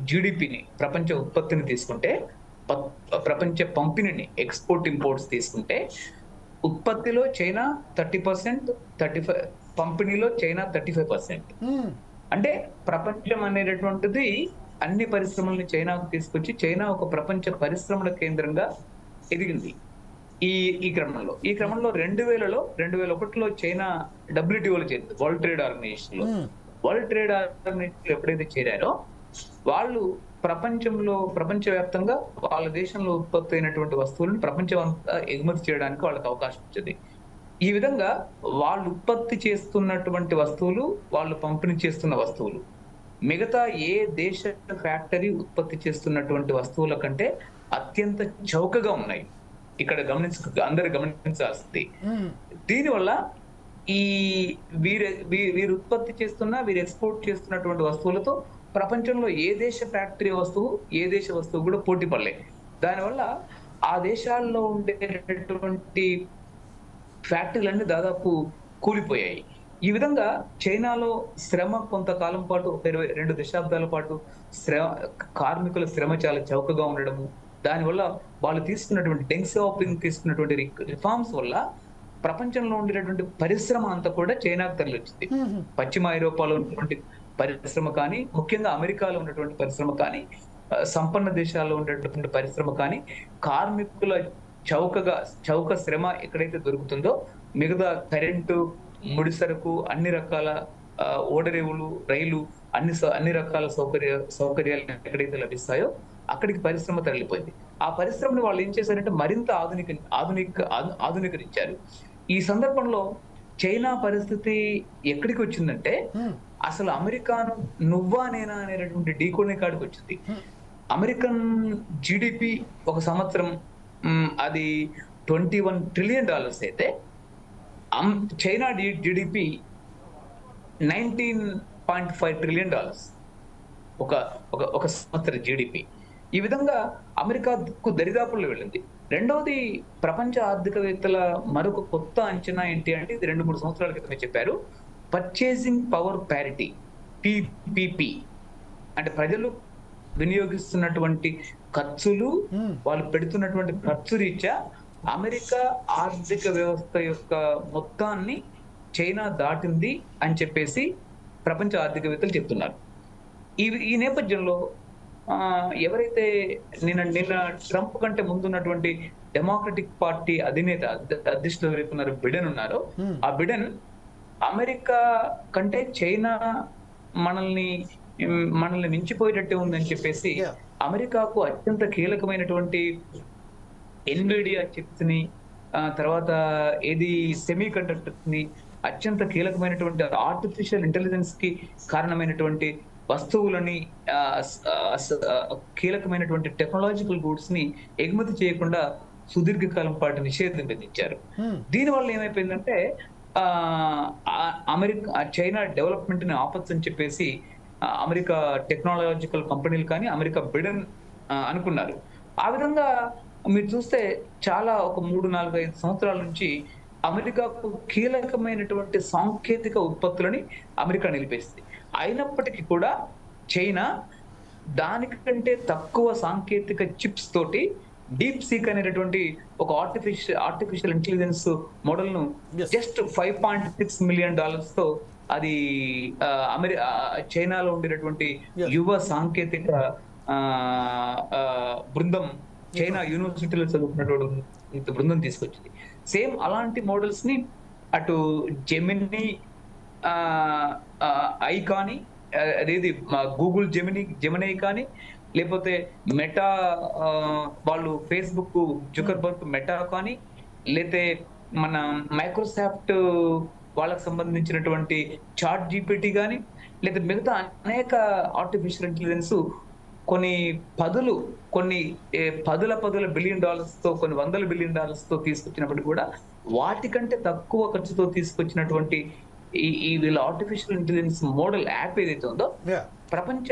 జీడిపిని, ప్రపంచ ఉత్పత్తిని తీసుకుంటే, ప్రపంచ పంపిణీని, ఎక్స్పోర్ట్ ఇంపోర్ట్స్ తీసుకుంటే, ఉత్పత్తిలో చైనా 30%, 35%, పంపిణీలో చైనా 35%. అంటే ప్రపంచం అనేటటువంటిది అన్ని పరిశ్రమల్ని చైనాకు తీసుకొచ్చి చైనా ఒక ప్రపంచ పరిశ్రమల కేంద్రంగా ఎదిగింది. ఈ క్రమంలో 2001లో చైనా WTOలో చేరింది, వరల్డ్ ట్రేడ్ ఆర్గనైజేషన్ లో. వరల్డ్ ట్రేడ్ ఆర్గనైజేషన్ ఎప్పుడైతే చేరారో వాళ్ళు ప్రపంచవ్యాప్తంగా వాళ్ళ దేశంలో ఉత్పత్తి అయినటువంటి వస్తువులను ప్రపంచం అంతా ఎగుమతి చేయడానికి వాళ్ళకి అవకాశం వచ్చింది. ఈ విధంగా వాళ్ళు ఉత్పత్తి చేస్తున్నటువంటి వస్తువులు, వాళ్ళు పంపిణీ చేస్తున్న వస్తువులు మిగతా ఏ దేశ ఫ్యాక్టరీ ఉత్పత్తి చేస్తున్నటువంటి వస్తువుల కంటే అత్యంత చౌకగా ఉన్నాయి. ఇక్కడ అందరు గమనించాల్సింది. దీనివల్ల వీరు ఉత్పత్తి చేస్తున్న, వీరు ఎక్స్పోర్ట్ చేస్తున్నటువంటి వస్తువులతో ప్రపంచంలో ఏ దేశ ఫ్యాక్టరీ వస్తువు, ఏ దేశ వస్తువు కూడా పోటీ పడలేదు. దానివల్ల ఆ దేశాల్లో ఉండేటటువంటి ఫ్యాక్టరీలన్నీ దాదాపు కూలిపోయాయి. ఈ విధంగా చైనాలో శ్రమ కొంతకాలం పాటు 22 దశాబ్దాల పాటు కార్మికుల శ్రమ చాలా చౌకగా ఉండడము, దానివల్ల వాళ్ళు తీసుకున్నటువంటి డెంగ్ షాపింగ్ తీసుకున్నటువంటి రిఫార్మ్స్ వల్ల ప్రపంచంలో ఉండేటటువంటి పరిశ్రమ అంతా కూడా చైనాకు తరలిచ్చింది. పశ్చిమ ఐరోపాలో ఉన్నటువంటి పరిశ్రమ కానీ, ముఖ్యంగా అమెరికాలో ఉన్నటువంటి పరిశ్రమ కానీ, సంపన్న దేశాల్లో ఉండేటటువంటి పరిశ్రమ కానీ, కార్మికుల చౌక శ్రమ ఎక్కడైతే దొరుకుతుందో మిగతా కరెంటు, ముడి సరుకు, అన్ని రకాల ఓడరేవులు, రైలు, అన్ని రకాల సౌకర్యాలు ఎక్కడైతే లభిస్తాయో అక్కడికి పరిశ్రమ తరలిపోయింది. ఆ పరిశ్రమని వాళ్ళు ఏం చేశారంటే మరింత ఆధునీకరించారు. ఈ సందర్భంలో చైనా పరిస్థితి ఎక్కడికి వచ్చిందంటే అసలు అమెరికాను నువ్వా నేనా అనేటటువంటి డీకోడింగ్ కాడికి వచ్చింది. అమెరికన్ జీడిపి ఒక సంవత్సరం అది $21 ట్రిలియన్ అయితే చైనా జీడిపి $19.5 ట్రిలియన్ ఒక సంవత్సర జీడిపి. ఈ విధంగా అమెరికాకు దరిదాపుల్లో వెళ్ళింది. రెండవది, ప్రపంచ ఆర్థికవేత్తల మరొక కొత్త అంచనా ఏంటి అంటే ఇది 2-3 సంవత్సరాల క్రితమే చెప్పారు. పర్చేసింగ్ పవర్ ప్యారిటీ, PPP అంటే ప్రజలు వినియోగిస్తున్నటువంటి ఖర్చులు, వాళ్ళు పెడుతున్నటువంటి ఖర్చు రీత్యా అమెరికా ఆర్థిక వ్యవస్థ యొక్క మొత్తాన్ని చైనా దాటింది అని చెప్పేసి ప్రపంచ ఆర్థికవేత్తలు చెప్తున్నారు. ఈ నేపథ్యంలో ఎవరైతే నిన్న ట్రంప్ కంటే ముందున్నటువంటి డెమోక్రటిక్ పార్టీ అధ్యక్షుడు ఎవరైతే బిడెన్ ఉన్నారో, ఆ బిడెన్ అమెరికా కంటే చైనా మనల్ని మించిపోయేటట్టే ఉందని చెప్పేసి అమెరికాకు అత్యంత కీలకమైనటువంటి ఎన్విడియా చిప్స్ ని, తర్వాత సెమీ కండక్టర్స్ ని, అత్యంత కీలకమైనటువంటి ఆర్టిఫిషియల్ ఇంటెలిజెన్స్ కి కారణమైనటువంటి వస్తువులని, కీలకమైనటువంటి టెక్నాలజికల్ గూడ్స్ ని ఎగుమతి చేయకుండా సుదీర్ఘకాలం పాటు నిషేధం విధించారు. దీనివల్ల ఏమైపోయిందంటే చైనా డెవలప్మెంట్ ని ఆపచ్చు అని చెప్పేసి అమెరికా టెక్నాలజికల్ కంపెనీలు కానీ అమెరికా బిడెన్ అనుకున్నారు. ఆ విధంగా మీరు చూస్తే చాలా ఒక 3-4-5 సంవత్సరాల నుంచి అమెరికాకు కీలకమైనటువంటి సాంకేతిక ఉత్పత్తులని అమెరికా నిలిపేస్తుంది. అయినప్పటికీ కూడా చైనా దానికంటే తక్కువ సాంకేతిక చిప్స్ తోటి డీప్ సీక్ అనేటటువంటి ఒక ఆర్టిఫిషియల్ ఇంటెలిజెన్స్ మోడల్ ను జస్ట్ $5.6 మిలియన్ తో అది చైనాలో ఉండేటటువంటి యువ సాంకేతిక బృందం, చైనా యూనివర్సిటీలో చదువుకున్నటువంటి బృందం తీసుకొచ్చింది. సేమ్ అలాంటి మోడల్స్ ని అటు జెమినీ ఐ కానీ, అదేది గూగుల్ జెమినీ కానీ, లేకపోతే మెటా వాళ్ళు ఫేస్బుక్ జుకర్బర్గ్ మెటా కానీ, లేతే మన మైక్రోసాఫ్ట్ వాళ్ళకు సంబంధించినటువంటి చాట్ జీపీటీ కానీ, లేదా మిగతా అనేక ఆర్టిఫిషియల్ ఇంటెలిజెన్స్ కొన్ని పదుల బిలియన్ డాలర్స్తో, కొన్ని $100 బిలియన్ తో తీసుకొచ్చినప్పుడు కూడా వాటికంటే తక్కువ ఖర్చుతో తీసుకొచ్చినటువంటి ఈ వీళ్ళ ఆర్టిఫిషియల్ ఇంటెలిజెన్స్ మోడల్ యాప్ ఏదైతే ఉందో ప్రపంచ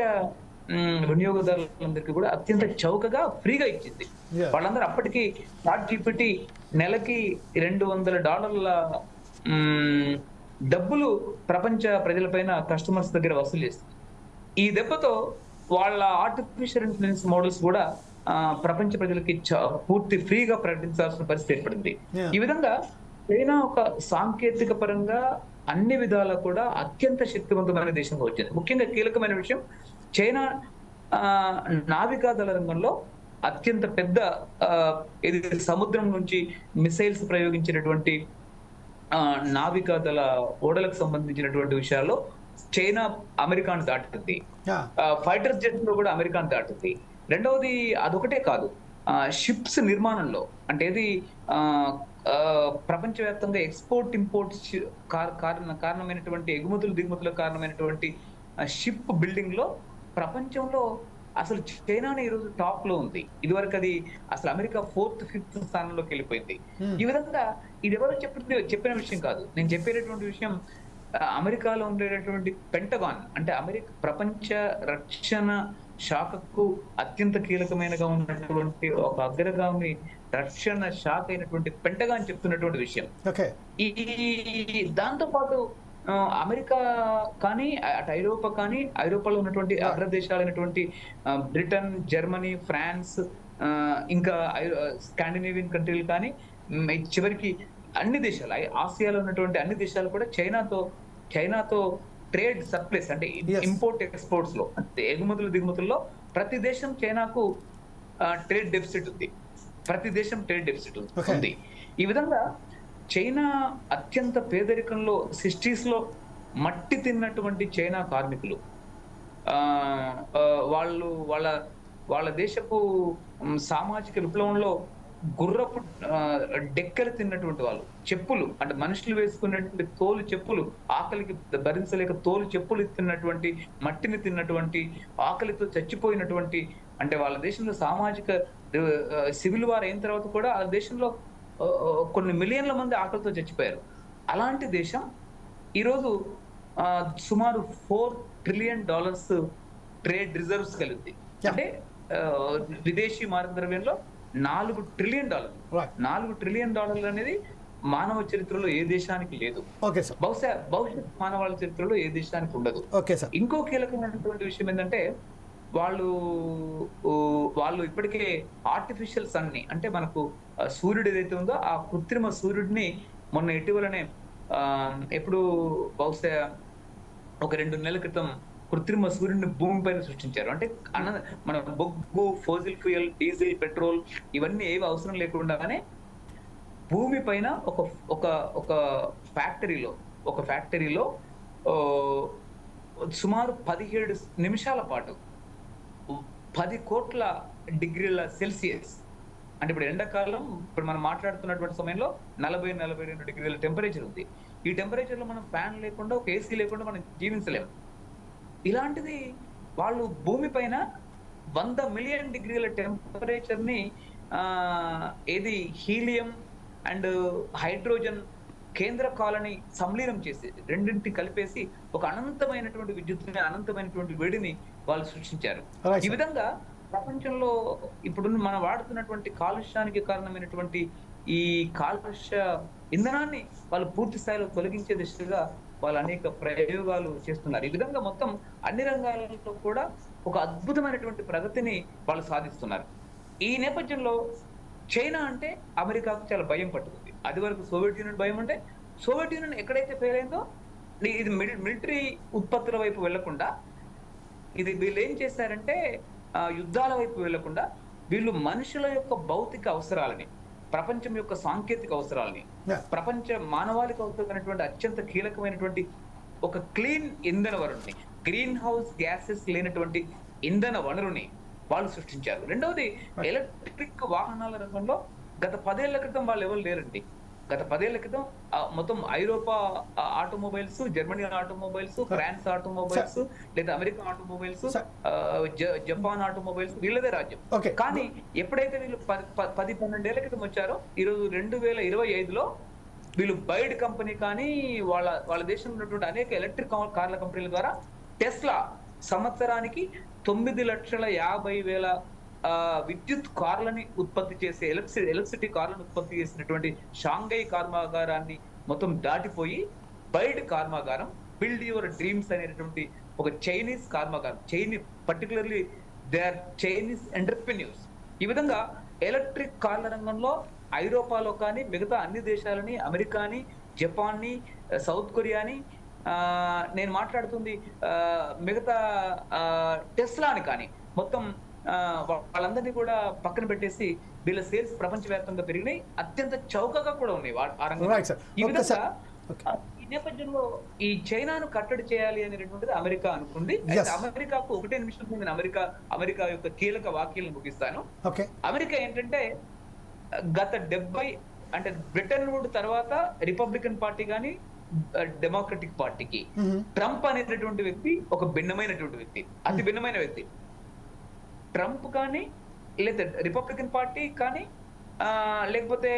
వినియోగదారులందరికీ కూడా అత్యంత చౌకగా ఫ్రీగా ఇచ్చింది. వాళ్ళందరూ అప్పటికి చాట్ జీపీటీ నెలకి $200 డబ్బులు ప్రపంచ ప్రజలపైన కస్టమర్స్ దగ్గర వసూలు చేస్తుంది. ఈ దెబ్బతో వాళ్ళ ఆర్టిఫిషియల్ ఇంటెలిజెన్స్ మోడల్స్ కూడా ప్రపంచ ప్రజలకి పూర్తి ఫ్రీగా ప్రకటించాల్సిన పరిస్థితి ఏర్పడింది. ఈ విధంగా చైనా ఒక సాంకేతిక పరంగా అన్ని విధాలా కూడా అత్యంత శక్తివంతమైన దేశంగా వచ్చింది. ముఖ్యంగా కీలకమైన విషయం, చైనా నావికాదళ రంగంలో అత్యంత పెద్ద ఇది సముద్రం నుంచి మిసైల్స్ ప్రయోగించినటువంటి నావికాదళ ఓడలకు సంబంధించినటువంటి విషయాల్లో చైనా అమెరికాను దాటుతుంది. ఫైటర్ జెట్ లో కూడా అమెరికాను దాటుతుంది. రెండవది అదొకటే కాదు, షిప్స్ నిర్మాణంలో అంటే ఇది ప్రపంచవ్యాప్తంగా ఎక్స్పోర్ట్ ఇంపోర్ట్స్ కారణమైనటువంటి ఎగుమతులు దిగుమతులకు కారణమైనటువంటి షిప్ బిల్డింగ్ లో ప్రపంచంలో అసలు చైనానే ఈరోజు టాప్ లో ఉంది. ఇదివరకు అది అసలు అమెరికా 4th 5th స్థానంలోకి వెళ్ళిపోయింది. ఈ విధంగా ఇది ఎవరో చెప్పిన విషయం కాదు, నేను చెప్పేటటువంటి విషయం అమెరికాలో ఉండేటటువంటి పెంటగాన్ అంటే ప్రపంచ రక్షణ శాఖకు అత్యంత కీలకమైనగా ఉన్నటువంటి ఒక అగ్రగామి రక్షణ శాఖ అయినటువంటి పెంటగాన్ చెప్తున్నటువంటి విషయం. ఈ దాంతో పాటు అమెరికా కానీ అటు ఐరోపా కానీ, ఐరోపాలో ఉన్నటువంటి అగ్రదేశాలైనటువంటి బ్రిటన్, జర్మనీ, ఫ్రాన్స్, ఇంకా స్కాండినేవియన్ కంట్రీలు కానీ, చివరికి అన్ని దేశాలు, ఆసియాలో ఉన్నటువంటి అన్ని దేశాలు కూడా చైనాతో ట్రేడ్ సర్ప్లస్ అంటే ఇంపోర్ట్ ఎక్స్పోర్ట్స్ లో, ఎగుమతులు దిగుమతుల్లో ప్రతి దేశం చైనాకు ట్రేడ్ డెఫిసిట్ ఉంది. ప్రతి దేశం ట్రేడ్ డెఫిసిట్ ఉంది. ఈ విధంగా చైనా అత్యంత పేదరికంలో 60s లో మట్టి తిన్నటువంటి చైనా కార్మికులు వాళ్ళ దేశపు సామాజిక విప్లవంలో గుర్రపు డెక్కలు తిన్నటువంటి వాళ్ళు, చెప్పులు అంటే మనుషులు వేసుకున్నటువంటి తోలు చెప్పులు, ఆకలికి భరించలేక తోలు చెప్పులు తిన్నటువంటి, మట్టిని తిన్నటువంటి, ఆకలితో చచ్చిపోయినటువంటి, అంటే వాళ్ళ దేశంలో సామాజిక సివిల్ వార్ అయిన తర్వాత కూడా ఆ దేశంలో కొన్ని మిలియన్ల మంది ఆకలితో చచ్చిపోయారు. అలాంటి దేశం ఈరోజు సుమారు $4 ట్రిలియన్ ట్రేడ్ రిజర్వ్స్ కలిగింది. అంటే విదేశీ మారక ద్రవ్యంలో $4 ట్రిలియన్. $4 ట్రిలియన్ అనేది మానవ చరిత్రలో ఏ దేశానికి లేదు. బహుశా భవిష్యత్ మానవాళి చరిత్రలో ఏ దేశానికి ఉండదు. ఇంకో కీలకమైనటువంటి విషయం ఏంటంటే వాళ్ళు ఇప్పటికే ఆర్టిఫిషియల్ సన్ ని, అంటే మనకు సూర్యుడు ఏదైతే ఉందో ఆ కృత్రిమ సూర్యుడిని మొన్న ఇటీవలనే ఎప్పుడు బహుశా ఒక 2 నెలల క్రితం కృత్రిమ సూర్యుడిని భూమి పైన సృష్టించారు. అంటే మన బొగ్గు, ఫోజిల్ ఫ్యూయల్, డీజిల్, పెట్రోల్ ఇవన్నీ ఏవి అవసరం లేకుండానే భూమి పైన ఒక ఫ్యాక్టరీలో సుమారు 17 నిమిషాల పాటు 10 కోట్ల డిగ్రీల సెల్సియస్, అంటే ఇప్పుడు ఎండాకాలం, ఇప్పుడు మనం మాట్లాడుతున్నటువంటి సమయంలో 40-42 డిగ్రీల టెంపరేచర్ ఉంది. ఈ టెంపరేచర్ లో మనం ఫ్యాన్ లేకుండా, ఒక ఏసీ లేకుండా మనం జీవించలేము. ఇలాంటిది వాళ్ళు భూమి పైన 100 మిలియన్ డిగ్రీల టెంపరేచర్ ని ఏది హీలియం అండ్ హైడ్రోజన్ కేంద్ర కాలని సంలీనం చేసి రెండింటిని కలిపేసి ఒక అనంతమైనటువంటి విద్యుత్తుని, అనంతమైనటువంటి వేడిని వాళ్ళు సృష్టించారు. ఈ విధంగా ప్రపంచంలో ఇప్పుడు మనం వాడుతున్నటువంటి కాలుష్యానికి కారణమైనటువంటి ఈ కాలుష్య ఇంధనాన్ని వాళ్ళు పూర్తి స్థాయిలో తొలగించే దిశగా వాళ్ళు అనేక ప్రయోగాలు చేస్తున్నారు. ఈ విధంగా మొత్తం అన్ని రంగాలలో కూడా ఒక అద్భుతమైనటువంటి ప్రగతిని వాళ్ళు సాధిస్తున్నారు. ఈ నేపథ్యంలో చైనా అంటే అమెరికాకు చాలా భయం పట్టుకుంది. అది వరకు సోవియట్ యూనియన్ భయం ఉంటే, సోవియట్ యూనియన్ ఎక్కడైతే ఫెయిల్ అయిందో ఇది మిలిటరీ ఉత్పత్తుల వైపు వెళ్లకుండా, ఇది వీళ్ళు ఏం చేశారంటే యుద్ధాల వైపు వెళ్లకుండా వీళ్ళు మనుషుల యొక్క భౌతిక అవసరాలని, ప్రపంచం యొక్క సాంకేతిక అవసరాలని, ప్రపంచ మానవాళికి అవసరమైనటువంటి అత్యంత కీలకమైనటువంటి ఒక క్లీన్ ఇంధన వనరుని, గ్రీన్ హౌస్ గ్యాసెస్ లేనటువంటి ఇంధన వనరుని వాళ్ళు సృష్టించారు. రెండవది ఎలక్ట్రిక్ వాహనాల రంగంలో గత 10 ఏళ్ల క్రితం వాళ్ళు ఎవరు లేరండి. గత 10 ఏళ్ల క్రితం మొత్తం ఐరోపా automobiles, Germany automobiles, France automobiles, లేదా అమెరికా ఆటోమొబైల్స్, జపాన్ ఆటోమొబైల్స్ వీళ్ళదే రాజ్యం. కానీ ఎప్పుడైతే వీళ్ళు 10-12 ఏళ్ల క్రితం వచ్చారో, ఈరోజు 2025లో వీళ్ళు బైడ్ కంపెనీ కానీ వాళ్ళ దేశంలో ఉన్నటువంటి అనేక ఎలక్ట్రిక్ కార్ల కంపెనీల ద్వారా టెస్లా సంవత్సరానికి 9,50,000 విద్యుత్ కార్లని ఉత్పత్తి చేసే, ఎలక్ట్రిసిటీ కార్లను ఉత్పత్తి చేసినటువంటి షాంఘై కర్మాగారాన్ని మొత్తం దాటిపోయి బైడ్ కర్మాగారం, బిల్డ్ యువర్ డ్రీమ్స్ అనేటువంటి ఒక చైనీస్ కర్మాగారం, particularly they are Chinese entrepreneurs. ఈ విధంగా ఎలక్ట్రిక్ కార్ల రంగంలో ఐరోపాలో కానీ మిగతా అన్ని దేశాలని, అమెరికాని, జపాన్ని, సౌత్ కొరియాని, నేను మాట్లాడుతుంది మిగతా టెస్లాని కానీ మొత్తం వాళ్ళందరినీ కూడా పక్కన పెట్టేసి వీళ్ళ సేల్స్ ప్రపంచవ్యాప్తంగా పెరిగినాయి, అత్యంత చౌకగా కూడా ఉన్నాయి ఆ రంగంలో. ఈ విధంగా ఈ నేపథ్యంలో ఈ చైనాను కట్టడి చేయాలి అనేటువంటిది అమెరికా అనుకుంది. అయితే అమెరికాకు 1 నిమిషం నేను అమెరికా యొక్క కీలక వాక్యాలను ముగిస్తాను. అమెరికా ఏంటంటే గత 70 అంటే బ్రిటన్ వుడ్ తర్వాత రిపబ్లికన్ పార్టీ కానీ డెమోక్రటిక్ పార్టీకి ట్రంప్ అనేటటువంటి వ్యక్తి ఒక భిన్నమైనటువంటి వ్యక్తి, అతి భిన్నమైన వ్యక్తి. ట్రంప్ కానీ, లేదా రిపబ్లికన్ పార్టీ కానీ, లేకపోతే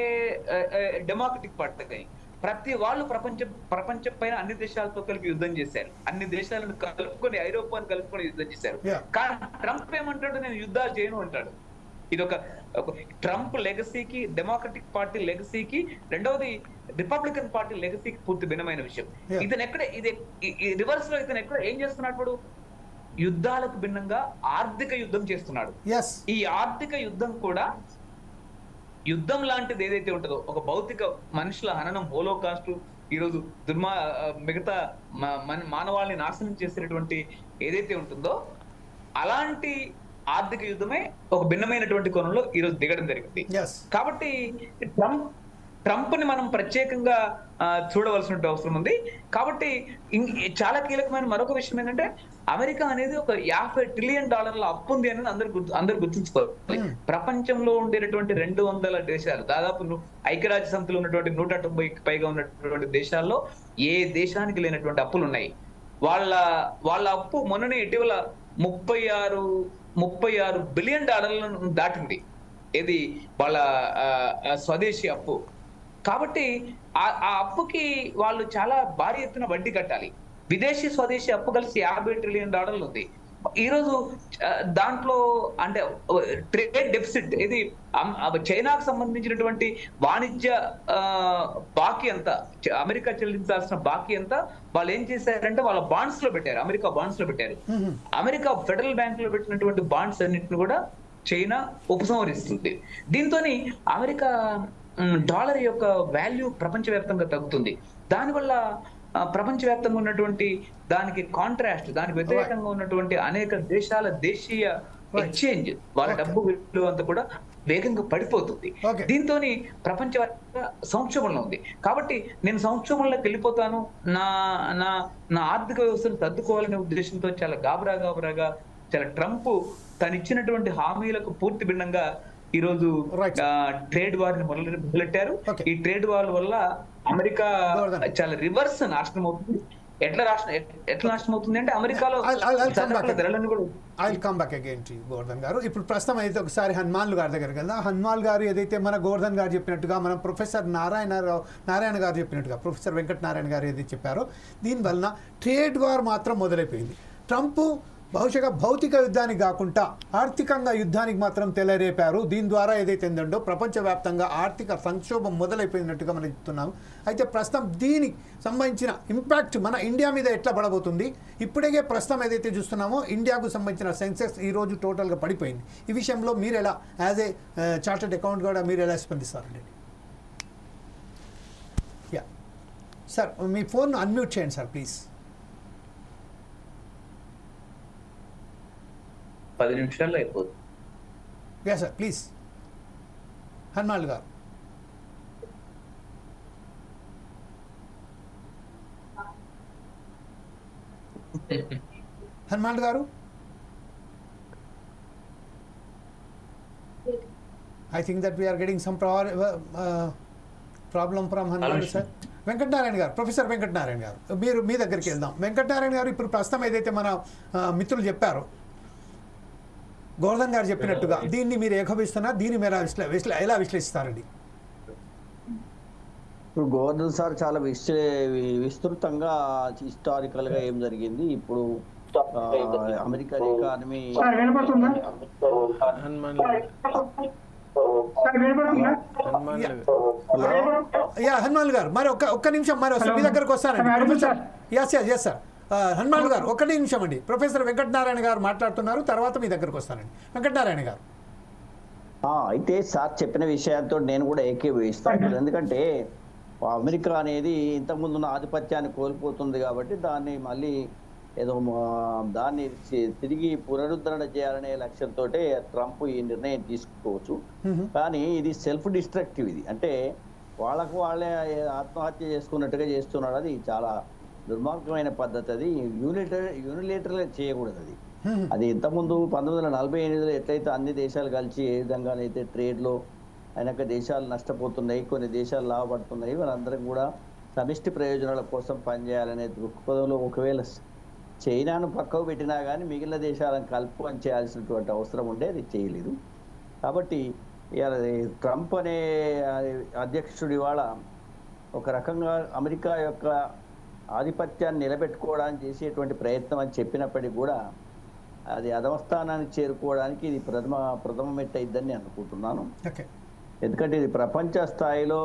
డెమోక్రటిక్ పార్టీ కానీ, ప్రతి వాళ్ళు ప్రపంచం పైన అన్ని దేశాలతో కలిపి యుద్ధం చేశారు, అన్ని దేశాలను కలుపుకొని ఐరోపాను కలుపుకొని యుద్ధం చేశారు. కానీ ట్రంప్ ఏమంటాడు, నేను యుద్ధాలు చేయను అంటాడు. ఇది ఒక ట్రంప్ లెగసీకి, డెమోక్రటిక్ పార్టీ లెగసీకి, రెండవది రిపబ్లికన్ పార్టీ లెగసీకి పూర్తి భిన్నమైన విషయం. ఇతను ఎక్కడ రివర్స్ లో ఇతను ఎక్కడ ఏం చేస్తున్నాడు, యుద్ధాలకు భిన్నంగా ఆర్థిక యుద్ధం చేస్తున్నాడు. ఈ ఆర్థిక యుద్ధం కూడా యుద్ధం లాంటిది ఏదైతే ఉంటుందో, ఒక భౌతిక మనుషుల హననం, హోలోకాస్ట్, ఈరోజు మిగతా మానవాళిని నాశనం చేసినటువంటి ఏదైతే ఉంటుందో అలాంటి ఆర్థిక యుద్ధమే ఒక భిన్నమైనటువంటి కోణంలో ఈరోజు దిగడం జరిగింది. కాబట్టి ట్రంప్ ని మనం ప్రత్యేకంగా చూడవలసిన అవసరం ఉంది. కాబట్టి చాలా కీలకమైన మరొక విషయం ఏంటంటే, అమెరికా అనేది ఒక $50 ట్రిలియన్ అప్పు ఉంది అని అందరు గుర్తుంచుకోవాలి. ప్రపంచంలో ఉండేటటువంటి 200 దేశాలు, దాదాపు ఐక్యరాజ్య సమితిలో ఉన్నటువంటి 190కి పైగా ఉన్నటువంటి దేశాల్లో ఏ దేశానికి లేనటువంటి అప్పులు ఉన్నాయి. వాళ్ళ అప్పు మొన్ననే ఇటీవల $36 బిలియన్ దాటింది. ఇది వాళ్ళ స్వదేశీ అప్పు. కాబట్టి ఆ అప్పుకి వాళ్ళు చాలా భారీ ఎత్తున వడ్డీ కట్టాలి. విదేశీ స్వదేశీ అప్పు కలిసి $50 ట్రిలియన్ ఉంది. ఈరోజు దాంట్లో అంటే ట్రేడ్ డెఫిసిట్, ఇది చైనాకు సంబంధించినటువంటి వాణిజ్య బాకీ అంతా, అమెరికా చెల్లించాల్సిన బాకీ అంతా వాళ్ళు ఏం చేశారంటే వాళ్ళ బాండ్స్ లో పెట్టారు, అమెరికా బాండ్స్ లో పెట్టారు. అమెరికా ఫెడరల్ బ్యాంక్ లో పెట్టినటువంటి బాండ్స్ అన్నింటిని కూడా చైనా ఉపసంహరిస్తుంది. దీంతో అమెరికా డాలర్ యొక్క వాల్యూ ప్రపంచవ్యాప్తంగా తగ్గుతుంది. దానివల్ల ప్రపంచవ్యాప్తంగా ఉన్నటువంటి దానికి కాంట్రాస్ట్, దానికి వ్యతిరేకంగా ఉన్నటువంటి అనేక దేశాల దేశీయ ఎక్స్చేంజ్, వాళ్ళ డబ్బు విలువ అంతా కూడా వేగంగా పడిపోతుంది. దీంతో ప్రపంచవ్యాప్తంగా సంక్షోభంలో ఉంది. కాబట్టి నేను సంక్షోభంలోకి వెళ్ళిపోతాను, నా ఆర్థిక వ్యవస్థను సర్దుకోవాలనే ఉద్దేశంతో చాలా గాబరాగా చాలా ట్రంప్ తను ఇచ్చినటువంటి హామీలకు పూర్తి భిన్నంగా ఈరోజు ట్రేడ్ వార్ ని మొదలెట్టారు. ఈ ట్రేడ్ వార్ వల్ల అమెరికా చాలా రివర్స్ నాశనం అవుతుంది. ఎట్లా నాశనం అవుతుంది అంటే, అమెరికాలో
గోవర్ధన్ గారు ఇప్పుడు ప్రస్తుతం అయితే ఒకసారి హనుమాన్ గారి దగ్గరికి వెళ్దాం. హనుమాన్ గారు ఏదైతే మన గోవర్ధన్ గారు చెప్పినట్టుగా, మన ప్రొఫెసర్ నారాయణ గారు చెప్పినట్టుగా, ప్రొఫెసర్ వెంకటనారాయణ గారు ఏదైతే చెప్పారో, దీనివలన ట్రేడ్ వార్ మాత్రం మొదలైపోయింది. ట్రంప్ బహుశా భౌతిక యుద్ధానికి కాకుండా ఆర్థికంగా యుద్ధానికి మాత్రం తెలరేపారు. దీని ద్వారా ఏదైతే ఉందో ప్రపంచవ్యాప్తంగా ఆర్థిక సంక్షోభం మొదలైపోయినట్టుగా మనం చెప్తున్నాము. అయితే ప్రస్తుతం దీనికి సంబంధించిన ఇంపాక్ట్ మన ఇండియా మీద ఎట్లా పడబోతుంది? ఇప్పుడే ప్రస్తుతం ఏదైతే చూస్తున్నామో ఇండియాకు సంబంధించిన సెన్సెక్స్ ఈరోజు టోటల్గా పడిపోయింది. ఈ విషయంలో మీరు ఎలా, యాజ్ ఏ చార్టర్డ్ అకౌంట్ కూడా మీరు ఎలా స్పందిస్తారండి? యా సార్, మీ ఫోన్ అన్మ్యూట్ చేయండి సార్ ప్లీజ్.
10 నిమిషాల్లో అయిపోతుంది.
Yeah sir please. హనుమాన్ గారు. హనుమాన్ గారు, I think that we are getting some problem from Hanuman sir. Venkatanarayana గారు, ప్రొఫెసర్ వెంకటనారాయణ గారు, మీరు మీ దగ్గరికి వెళ్దాం. వెంకటనారాయణ గారు, ఇప్పుడు ప్రస్తుతం ఏదైతే మన మిత్రులు చెప్పారో, గోవర్ధన్ గారు చెప్పినట్టుగా దీన్ని మీరు ఏకభిస్తున్నారు, దీన్ని మీరు ఎలా విశ్లేషిస్తారండి?
ఇప్పుడు గోవర్ధన్ సార్ చాలా విస్తృతంగా హిస్టారికల్గా ఏం జరిగింది, ఇప్పుడు అమెరికా ఎకానమీ
హనుమాన్ గారు మరి ఒక్క నిమిషం, మరి మీ దగ్గరకు వస్తానండి ప్రొఫెసర్. ఎస్ సార్ హనుమాన్ గారు, ఒక్క నిమిషం అండి. ప్రొఫెసర్ వెంకటనారాయణ గారు మాట్లాడుతున్నారు, తర్వాత మీ దగ్గరకు వస్తానండి. వెంకటనారాయణ గారు.
అయితే సార్ చెప్పిన విషయాలతో నేను కూడా ఏకీభవిస్తాను. ఎందుకంటే అమెరికా అనేది ఇంతకుముందున్న ఆధిపత్యాన్ని కోల్పోతుంది కాబట్టి దాన్ని మళ్ళీ ఏదో దాన్ని తిరిగి పునరుద్ధరణ చేయాలనే లక్ష్యంతో ట్రంప్ ఈ నిర్ణయం తీసుకోవచ్చు. కానీ ఇది సెల్ఫ్ డిస్ట్రక్టివ్. ఇది అంటే వాళ్ళే ఆత్మహత్య చేసుకున్నట్టుగా చేస్తున్నాడు. అది చాలా దుర్మార్గమైన పద్ధతి. అది యూనిలేటర్గా చేయకూడదు. అది ఇంతకుముందు 1948లో ఎట్లయితే అన్ని దేశాలు కలిసి ఏ విధంగానైతే ట్రేడ్లో అనేక దేశాలు నష్టపోతున్నాయి, కొన్ని దేశాలు లాభపడుతున్నాయి, వాళ్ళందరం కూడా సమిష్టి ప్రయోజనాల కోసం పనిచేయాలనే దృక్పథంలో ఒకవేళ చైనాను పక్కకు పెట్టినా కానీ మిగిలిన దేశాలను కలుపుకొని చేయాల్సినటువంటి అవసరం ఉండే, అది చేయలేదు. కాబట్టి ట్రంప్ అనే అధ్యక్షుడి వాళ్ళ ఒక రకంగా అమెరికా యొక్క ఆధిపత్యాన్ని నిలబెట్టుకోవడానికి చేసేటువంటి ప్రయత్నం అని చెప్పినప్పటికీ కూడా అది అధమస్థానానికి చేరుకోవడానికి ఇది ప్రథమ మెట్టు అయిద్దని నేను అనుకుంటున్నాను. ఎందుకంటే ఇది ప్రపంచ స్థాయిలో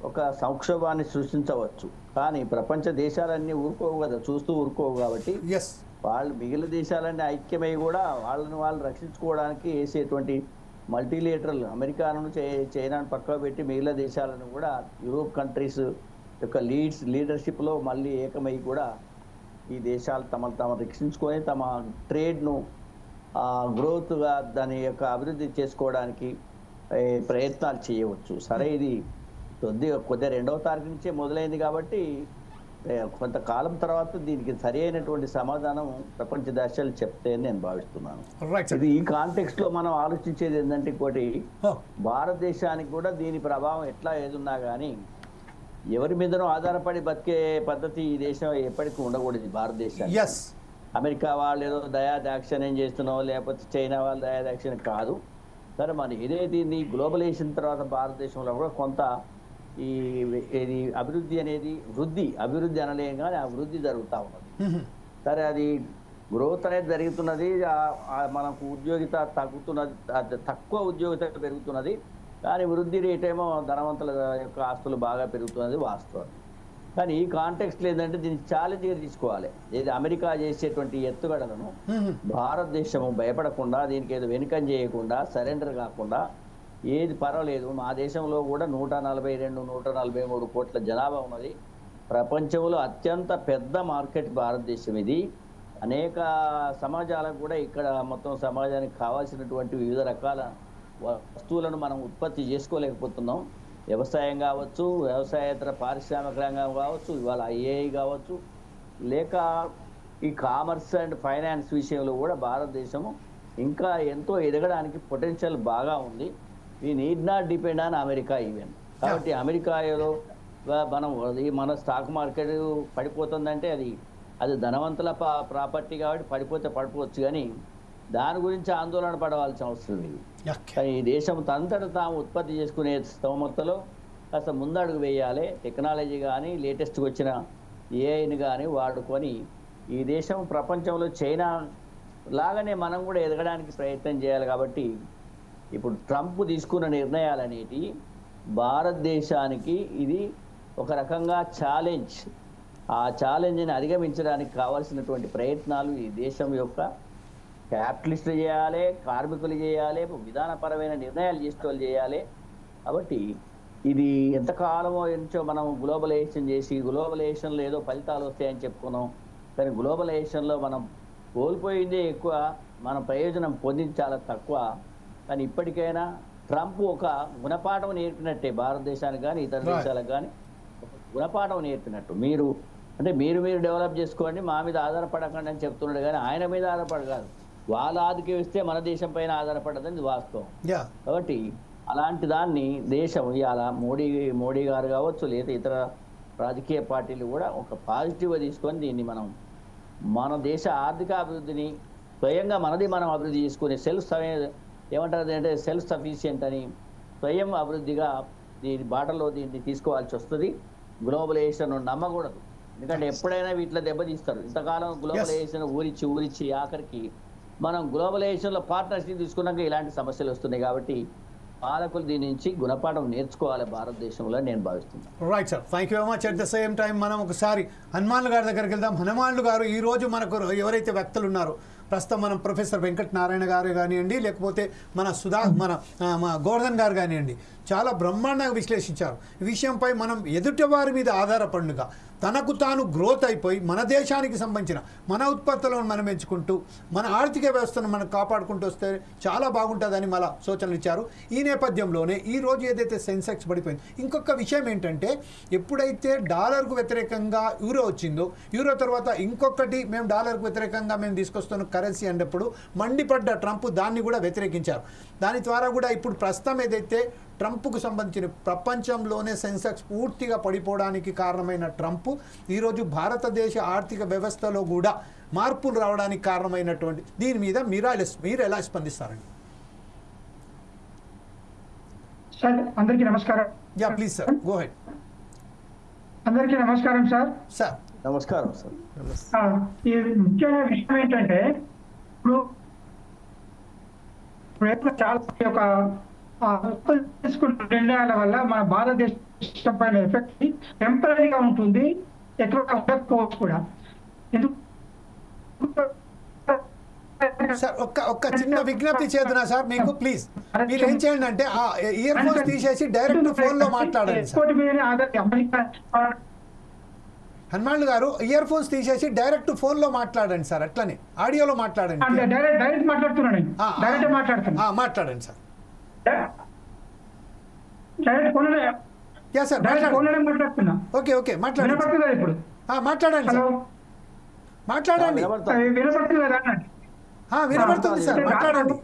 ఒక సంక్షోభాన్ని సృష్టించవచ్చు, కానీ ప్రపంచ దేశాలన్నీ ఊరుకోవు కదా, చూస్తూ ఊరుకోవు. కాబట్టి వాళ్ళు మిగిలిన దేశాలన్నీ ఐక్యమై కూడా వాళ్ళని వాళ్ళు రక్షించుకోవడానికి వేసేటువంటి మల్టీలేటరల్ అమెరికాను చైనాను పక్కన పెట్టి మిగిలిన దేశాలను కూడా యూరోప్ కంట్రీస్ యొక్క లీడర్షిప్లో మళ్ళీ ఏకమై కూడా ఈ దేశాలు తమను రక్షించుకొని తమ ట్రేడ్ను గ్రోత్గా దాని యొక్క అభివృద్ధి చేసుకోవడానికి ప్రయత్నాలు చేయవచ్చు. సరే, ఇది కొద్దిగా 2వ తారీఖు నుంచే మొదలైంది కాబట్టి కొంతకాలం తర్వాత దీనికి సరి అయినటువంటి సమాధానం ప్రపంచ దేశాలు చెప్తాయని నేను భావిస్తున్నాను. ఇది ఈ కాంటెక్స్ట్ లో మనం ఆలోచించేది ఏంటంటే, ఇంకోటి భారతదేశానికి కూడా దీని ప్రభావం ఎట్లా ఏదున్నా కానీ ఎవరి మీదనో ఆధారపడి బతికే పద్ధతి ఈ దేశం ఎప్పటికీ ఉండకూడదు. భారతదేశానికి అమెరికా వాళ్ళు ఏదో దయాదాక్షిణ్యం చేస్తున్నావు, లేకపోతే చైనా వాళ్ళు దయాదాక్షిణ్యం కాదు. సరే, మరి ఏదైతే గ్లోబలైజేషన్ తర్వాత భారతదేశంలో కూడా కొంత ఇది అభివృద్ధి అనేది అభివృద్ధి అనలేం కానీ అభివృద్ధి జరుగుతూ ఉన్నది. సరే, అది గ్రోత్ అనేది జరుగుతున్నది, మనకు ఉద్యోగిత తగ్గుతున్నది, తక్కువ ఉద్యోగిత పెరుగుతున్నది, కానీ వృద్ధి రేట్ ఏమో ధనవంతుల యొక్క ఆస్తులు బాగా పెరుగుతున్నది వాస్తవం. కానీ ఈ కాంటెక్స్ట్ లేదంటే దీన్ని ఛాలెంజ్గా తీసుకోవాలి. ఏది అమెరికా చేసేటువంటి ఎత్తుగడలను భారతదేశము భయపడకుండా, దీనికి ఏదో వెనుకం చేయకుండా, సరెండర్ కాకుండా, ఏది పర్వాలేదు, మా దేశంలో కూడా 142-143 కోట్ల జనాభా ఉన్నది. ప్రపంచంలో అత్యంత పెద్ద మార్కెట్ భారతదేశం. ఇది అనేక సమాజాలకు కూడా ఇక్కడ మొత్తం సమాజానికి కావాల్సినటువంటి వివిధ రకాల వస్తువులను మనం ఉత్పత్తి చేసుకోలేకపోతున్నాం. వ్యవసాయం కావచ్చు, వ్యవసాయేతర పారిశ్రామిక రంగం కావచ్చు, ఇవాళ ఐఏఐ కావచ్చు, లేక ఈ కామర్స్ అండ్ ఫైనాన్స్ విషయంలో కూడా భారతదేశము ఇంకా ఎంతో ఎదగడానికి పొటెన్షియల్ బాగా ఉంది. We need not depend on America even. కాబట్టి అమెరికాలో మన స్టాక్ మార్కెట్ పడిపోతుందంటే అది ధనవంతుల ప్రాపర్టీ కాబట్టి పడిపోవచ్చు, కానీ దాని గురించి ఆందోళన పడవలసిన అవసరం లేదు. కానీ ఈ దేశం తనంతట తాము ఉత్పత్తి చేసుకునే స్తోమతలో కాస్త ముందడుగు వేయాలి. టెక్నాలజీ కానీ లేటెస్ట్గా వచ్చిన ఏఐని కానీ వాడుకొని ఈ దేశం ప్రపంచంలో చైనా లాగానే మనం కూడా ఎదగడానికి ప్రయత్నం చేయాలి. కాబట్టి ఇప్పుడు ట్రంప్ తీసుకున్న నిర్ణయాలు అనేటి భారతదేశానికి ఇది ఒక రకంగా ఛాలెంజ్. ఆ ఛాలెంజ్ని అధిగమించడానికి కావాల్సినటువంటి ప్రయత్నాలు ఈ దేశం యొక్క క్యాపిటలిస్టులు చేయాలి, కార్మికులు చేయాలి, విధానపరమైన నిర్ణయాలు చేసేవాళ్ళు చేయాలి. కాబట్టి ఇది ఎంతకాలమో ఎంచో మనం గ్లోబలైజేషన్ చేసి గ్లోబలైజేషన్లో ఏదో ఫలితాలు వస్తాయని చెప్పుకున్నాం. కానీ గ్లోబలైజేషన్లో మనం కోల్పోయిందే ఎక్కువ, మన ప్రయోజనం పొందింది చాలా తక్కువ. కానీ ఇప్పటికైనా ట్రంప్ ఒక గుణపాఠం నేర్పినట్టే భారతదేశానికి కానీ ఇతర దేశాలకు కానీ ఒక గుణపాఠం నేర్పినట్టు. మీరు డెవలప్ చేసుకోండి, మా మీద ఆధారపడకండి అని చెప్తున్నాడు, కానీ ఆయన మీద ఆధారపడగాదు, వాళ్ళ ఆదికి వస్తే మన దేశం పైన ఆధారపడదని వాస్తవం. కాబట్టి అలాంటి దాన్ని దేశం ఇవాళ మోడీ గారు కావచ్చు, లేదా ఇతర రాజకీయ పార్టీలు కూడా ఒక పాజిటివ్గా తీసుకొని దీన్ని మన దేశ ఆర్థిక అభివృద్ధిని స్వయంగా మనం అభివృద్ధి చేసుకునే ఏమంటారు అంటే సెల్ఫ్ సఫిషియెంట్ అని స్వయం అభివృద్ధిగా దీని బాటలో దీన్ని తీసుకోవాల్సి వస్తుంది. గ్లోబలైజేషన్ నమ్మకూడదు, ఎందుకంటే ఎప్పుడైనా వీటిలో దెబ్బతీస్తారు. ఇంతకాలం గ్లోబలైజేషన్ ఊరిచ్చి ఆఖరికి మనం గ్లోబలైజేషన్లో పార్ట్నర్షిప్ తీసుకున్నాక ఇలాంటి సమస్యలు వస్తున్నాయి. కాబట్టి పాలకులు దీని నుంచి గుణపాఠం నేర్చుకోవాలి భారతదేశంలో నేను భావిస్తున్నాను.
Right sir, thank you very much. At the same time మనం ఒకసారి హనుమాన్లు గారి దగ్గరికి వెళ్దాం. హనుమాన్లు గారు ఈరోజు మనకు ఎవరైతే వ్యక్తులు ఉన్నారో, ప్రస్తుతం మనం ప్రొఫెసర్ వెంకట నారాయణ గారు కానివ్వండి, లేకపోతే మన గోవర్ధన్ గారు కానివ్వండి, చాలా బ్రహ్మాండంగా విశ్లేషించారు. ఈ విషయంపై మనం ఎదుటి వారి మీద ఆధారపడుగా తనకు తాను గ్రోత్ అయిపోయి మన దేశానికి సంబంధించిన మన ఉత్పత్తులను మనం ఎంచుకుంటూ మన ఆర్థిక వ్యవస్థను మనం కాపాడుకుంటూ వస్తే చాలా బాగుంటుందని మళ్ళీ సూచనలు ఇచ్చారు. ఈ నేపథ్యంలోనే ఈరోజు ఏదైతే సెన్సెక్స్ పడిపోయింది, ఇంకొక విషయం ఏంటంటే, ఎప్పుడైతే డాలర్కు వ్యతిరేకంగా యూరో వచ్చిందో, యూరో తర్వాత ఇంకొకటి మేము డాలర్కు వ్యతిరేకంగా మేము తీసుకొస్తున్న కరెన్సీ అన్నప్పుడు మండిపడ్డ ట్రంప్ దాన్ని కూడా వ్యతిరేకించారు. దాని ద్వారా కూడా ఇప్పుడు ప్రస్తుతం ఏదైతే ట్రంప్కు సంబంధించిన ప్రపంచంలోనే సెన్సెక్స్ పూర్తిగా పడిపోవడానికి కారణమైన ట్రంప్ ఈరోజు భారతదేశ ఆర్థిక వ్యవస్థలో కూడా మార్పులు రావడానికి కారణమైనటువంటి దీని మీద మీరు ఎలా స్పందిస్తారండి?
సార్ అందరికీ నమస్కారం.
Yeah please sir, go head.
అందరికీ నమస్కారం సార్.
సార్
నమస్కారం సార్.
ఈ ముఖ్యమైన విషయం ఏంటంటే ఇప్పుడు చాలా తీసుకున్న నిర్ణయాల వల్ల మన భారతదేశం పైన ఎఫెక్ట్ టెంపరీగా ఉంటుంది, ఎక్కువగా ఉండకపోవచ్చు కూడా. ఎందుకు
సార్ ఒక్క చిన్న విజ్ఞప్తి చేద్దునా సార్ మీకు, ప్లీజ్ మీరు ఏం చేయండి అంటే ఆ ఇయర్ ఫోన్స్ తీసేసి డైరెక్ట్ ఫోన్ లో మాట్లాడండి సార్. హనుమాన్ గారు ఇయర్ ఫోన్స్ తీసేసి డైరెక్ట్ ఫోన్ లో మాట్లాడండి సార్, అట్లనే ఆడియోలో మాట్లాడండి.
డైరెక్ట్ మాట్లాడుతున్నాను, డైరెక్ట్ మాట్లాడుతున్నా.
మాట్లాడండి సార్.
డైరెక్ట్ ఫోన్
సార్
మాట్లాడుతున్నా.
ఓకే ఓకే మాట్లాడండి
ఇప్పుడు.
మాట్లాడండి సార్, మాట్లాడండి.
వినపడుతుంది కదా అన్నట్టు.
వినపడుతుంది సార్, మాట్లాడండి.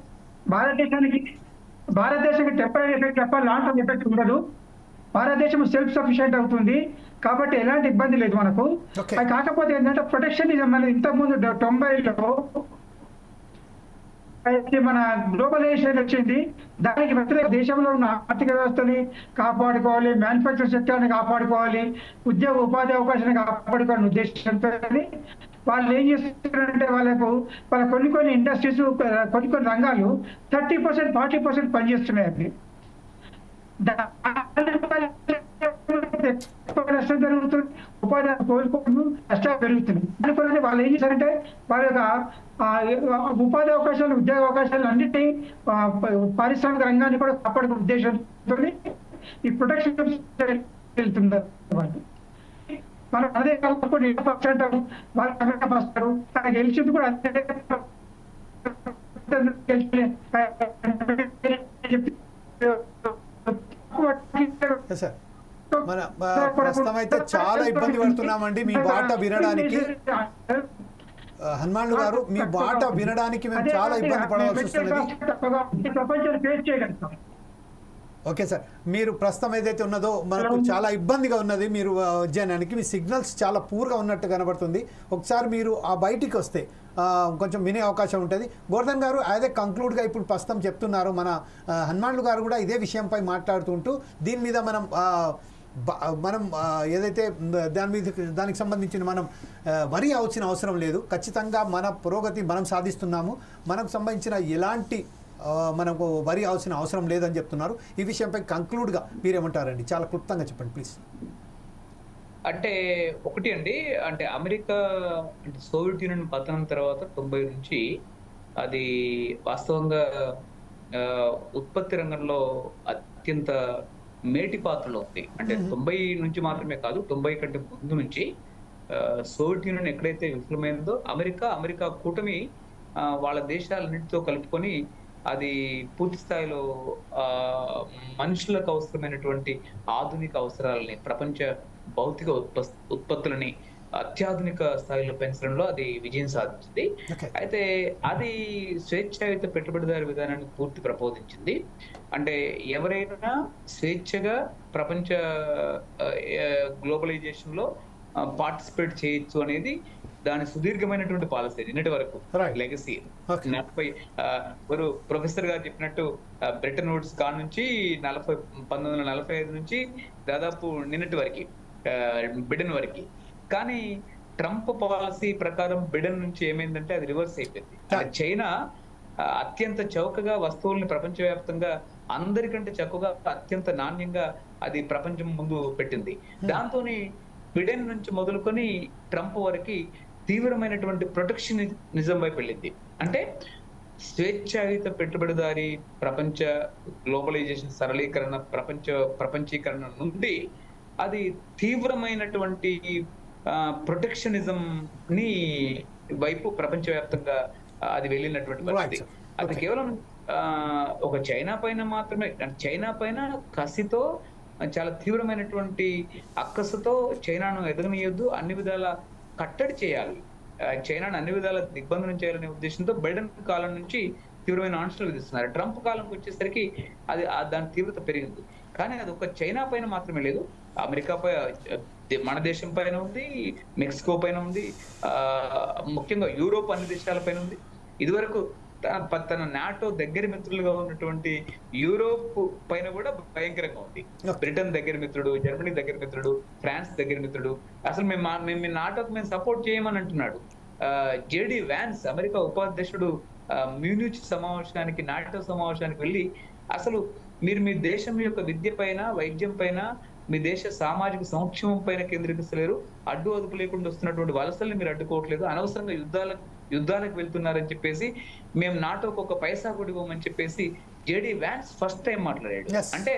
భారతదేశానికి టెంపరీ ఎఫెక్ట్ తప్ప లాంగ్ టర్మ్ ఎఫెక్ట్ ఉండదు. భారతదేశం సెల్ఫ్ సఫిషియెంట్ అవుతుంది కాబట్టి ఎలాంటి ఇబ్బంది లేదు మనకు. అది కాకపోతే ఏంటంటే ప్రొటెక్షనిజం అనేది ఇంతకుముందు 90లో అయితే మన గ్లోబలైజేషన్ వచ్చింది. దానికి వ్యతిరేక దేశంలో ఉన్న ఆర్థిక వ్యవస్థని కాపాడుకోవాలి, మ్యానుఫ్యాక్చరింగ్ సెక్టర్ని కాపాడుకోవాలి, ఉద్యోగ ఉపాధి అవకాశాన్ని కాపాడుకోవాలని ఉద్దేశంతో వాళ్ళు ఏం చేస్తున్నారంటే వాళ్ళ కొన్ని ఇండస్ట్రీస్, కొన్ని రంగాలు 30% 40% పనిచేస్తున్నాయి. అవి నష్టం జరుగుతుంది, ఉపాధి కోల్పోతుంది, నష్టాలు పెరుగుతున్నాయి. అందుకని వాళ్ళు ఏం చేశారంటే వాళ్ళ యొక్క ఉపాధి అవకాశాలు, ఉద్యోగ అవకాశాలు అన్నింటినీ పారిశ్రామిక రంగాన్ని కూడా కాపాడుకునే ఉద్దేశంతో ఈ ప్రొటెక్షన్ వెళ్తున్నారు. మనం అదే కాకుండా 100% వాళ్ళు వస్తారు. తనకు గెలిచింది కూడా
సార్ మన ప్రస్తుతం అయితే చాలా ఇబ్బంది పడుతున్నామండి మీ బాట వినడానికి. హనుమాన్ గారు మీ బాట వినడానికి మేము చాలా ఇబ్బంది పడవలసి వస్తున్నది. ఓకే సార్, మీరు ప్రస్తుతం ఏదైతే ఉన్నదో మనకు చాలా ఇబ్బందిగా ఉన్నది మీరు జనానికి. మీ సిగ్నల్స్ చాలా పూర్గా ఉన్నట్టు కనబడుతుంది. ఒకసారి మీరు ఆ బయటికి వస్తే కొంచెం వినే అవకాశం ఉంటుంది. గోవర్ధన్ గారు అదే కంక్లూడ్గా ఇప్పుడు ప్రస్తుతం చెప్తున్నారు. మన హనుమాన్లు గారు కూడా ఇదే విషయంపై మాట్లాడుతుంటూ దీని మీద మనం ఏదైతే దానికి సంబంధించిన మనం వరి అవ్వాల్సిన అవసరం లేదు. ఖచ్చితంగా మన పురోగతి మనం సాధిస్తున్నాము. మనకు సంబంధించిన ఎలాంటి మనకు వరి అవ్వాల్సిన అవసరం లేదని చెప్తున్నారు. ఈ విషయంపై కంక్లూడ్గా మీరేమంటారండి? చాలా క్లుప్తంగా చెప్పండి ప్లీజ్.
అంటే ఒకటి అండి, అంటే అమెరికా అంటే సోవియట్ యూనియన్ పతనం తర్వాత 90 నుంచి అది వాస్తవంగా ఉత్పత్తి రంగంలో అత్యంత మేటి పాత్రలో ఉంది. అంటే 90 నుంచి మాత్రమే కాదు, 90 కంటే ముందు నుంచి సోవియట్ యూనియన్ ఎక్కడైతే విఫలమైందో అమెరికా కూటమి వాళ్ళ దేశాలన్నింటితో కలుపుకొని అది పూర్తి స్థాయిలో మనుషులకు అవసరమైనటువంటి ఆధునిక అవసరాలని, ప్రపంచ భౌతిక ఉత్పత్తులని అత్యాధునిక స్థాయిలో పెంచడంలో అది విజయం సాధించింది. అయితే అది స్వేచ్ఛాయుత పెట్టుబడిదారు విధానాన్ని పూర్తి ప్రబోధించింది. అంటే ఎవరైనా స్వేచ్ఛగా ప్రపంచ గ్లోబలైజేషన్ లో పార్టిసిపేట్ చేయొచ్చు అనేది దాని సుదీర్ఘమైనటువంటి పాలసీ. నిన్నటి వరకు లెగసీ 40 ప్రొఫెసర్ గారు చెప్పినట్టు బ్రెటన్ వుడ్స్ కాడ నుంచి 1945 నుంచి దాదాపు నిన్నటి వరకు బిడెన్ వరకు. కానీ ట్రంప్ పాలసీ ప్రకారం బిడెన్ నుంచి ఏమైందంటే అది రివర్స్ అయిపోయింది. చైనా అత్యంత చౌకగా వస్తువుల్ని ప్రపంచవ్యాప్తంగా అందరికంటే చౌకగా అత్యంత నాణ్యంగా అది ప్రపంచం ముందు పెట్టింది. దాంతోని బిడెన్ నుంచి మొదలుకొని ట్రంప్ వరకు తీవ్రమైనటువంటి ప్రొటెక్షనిజం వైపు వెళ్ళింది. అంటే స్వేచ్ఛాయుత పెట్టుబడిదారి ప్రపంచ గ్లోబలైజేషన్ సరళీకరణ ప్రపంచీకరణ నుండి అది తీవ్రమైనటువంటి ప్రొటెక్షనిజం ని వైపు ప్రపంచవ్యాప్తంగా అది వెళ్ళినటువంటి పరిస్థితి. అది కేవలం ఒక చైనా పైన మాత్రమే, చైనా పైన కసితో చాలా తీవ్రమైనటువంటి అక్కసుతో చైనాను ఎదగనీయొద్దు, అన్ని విధాల కట్టడి చేయాలి, చైనాను అన్ని విధాల దిగ్బంధనం చేయాలనే ఉద్దేశంతో బైడెన్ కాలం నుంచి తీవ్రమైన ఆంక్షలు విధిస్తున్నారు. ట్రంప్ కాలంకి వచ్చేసరికి అది దాని తీవ్రత పెరిగింది. కానీ అది ఒక చైనా పైన మాత్రమే లేదు, అమెరికా పై, మన దేశం పైన ఉంది, మెక్సికో పైన ఉంది, ముఖ్యంగా యూరోప్ అన్ని దేశాల పైన ఉంది. ఇదివరకు తన నాటో దగ్గర మిత్రులుగా ఉన్నటువంటి యూరోప్ పైన కూడా భయంకరంగా ఉంది. బ్రిటన్ దగ్గర మిత్రుడు, జర్మనీ దగ్గర మిత్రుడు, ఫ్రాన్స్ దగ్గర మిత్రుడు. అసలు మేము నాటోకి మేము సపోర్ట్ చేయమని అంటున్నాడు. జేడి వ్యాన్స్ అమెరికా ఉపాధ్యక్షుడు మ్యూనిచ్ సమావేశానికి, నాటో సమావేశానికి వెళ్ళి అసలు మీరు మీ దేశం యొక్క విద్య పైన, వైద్యం పైన, మీ దేశ సామాజిక సంక్షేమం పైన కేంద్రీకరిస్తలేరు, అడ్డు అదుపు లేకుండా వస్తున్నటువంటి వలసల్ని మీరు అడ్డుకోవట్లేదు, అనవసరంగా యుద్ధాలకు వెళ్తున్నారని చెప్పేసి మేము నాటోకి ఒక పైసా కూడా ఇవ్వమని చెప్పేసి జేడి వ్యాన్స్ ఫస్ట్ టైం మాట్లాడాడు. అంటే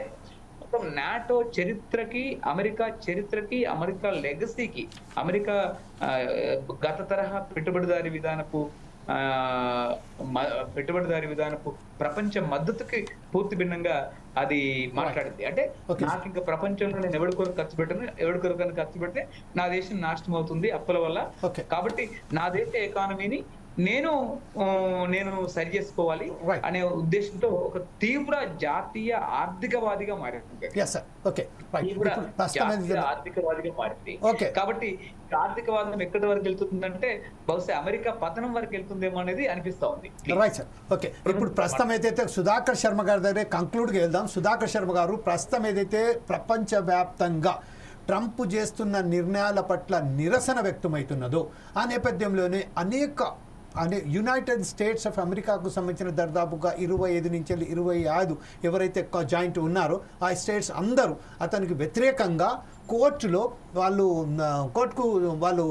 మొత్తం నాటో చరిత్రకి, అమెరికా చరిత్రకి, అమెరికా లెగసీకి, అమెరికా గత తరహా పెట్టుబడిదారీ విధానపు ప్రపంచ మద్దతుకి పూర్తి భిన్నంగా అది మాట్లాడింది. అంటే నాకు ఇంకా ప్రపంచంలో నేను ఎవరి కొరకు ఖర్చు పెడితే నా దేశం నాశనం అవుతుంది అప్పుల వల్ల, కాబట్టి నా దేశ ఎకానమీని నేను సరి చేసుకోవాలి అనే ఉద్దేశంతో ఒక తీవ్ర జాతీయ ఆర్థికవాదిగా మారింది. ఆర్థికవాదిగా మారింది. కాబట్టి ఆర్థికవాదం ఎక్కడి వరకు వెళ్తుందంటే బహుశా అమెరికా పతనం వరకు వెళ్తుందేమో అనేది అనిపిస్తా ఉంది.
Right sir. ఓకే, ఇప్పుడు ప్రస్తుతం ఏదైతే సుధాకర్ శర్మ గారి దగ్గర కంక్లూడ్కి వెళ్దాం. సుధాకర్ శర్మ గారు, ప్రస్తుతం ఏదైతే ప్రపంచవ్యాప్తంగా ట్రంప్ చేస్తున్న నిర్ణయాల పట్ల నిరసన వ్యక్తమవుతున్నదో ఆ నేపథ్యంలోనే యునైటెడ్ స్టేట్స్ ఆఫ్ అమెరికాకు సంబంధించిన దాదాపుగా 25 నుంచి 25 ఎవరైతే జాయింట్ ఉన్నారో ఆ స్టేట్స్ అందరూ అతనికి వ్యతిరేకంగా కోర్టుకు వాళ్ళు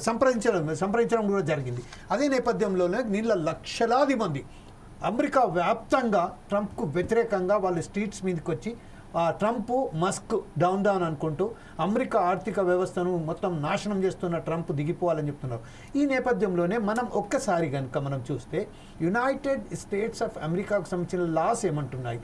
సంప్రదించడం కూడా జరిగింది. అదే నేపథ్యంలోనే నిన్న లక్షలాది మంది అమెరికా వ్యాప్తంగా ట్రంప్కు వ్యతిరేకంగా వాళ్ళు స్ట్రీట్స్ మీదకి వచ్చి ట్రంప్ మస్క్ డౌన్ అనుకుంటూ అమెరికా ఆర్థిక వ్యవస్థను మొత్తం నాశనం చేస్తున్న ట్రంప్ దిగిపోవాలని చెప్తున్నారు. ఈ నేపథ్యంలోనే మనం ఒక్కసారి కనుక మనం చూస్తే యునైటెడ్ స్టేట్స్ ఆఫ్ అమెరికాకు సంబంధించిన లాస్ ఏమంటున్నాయి?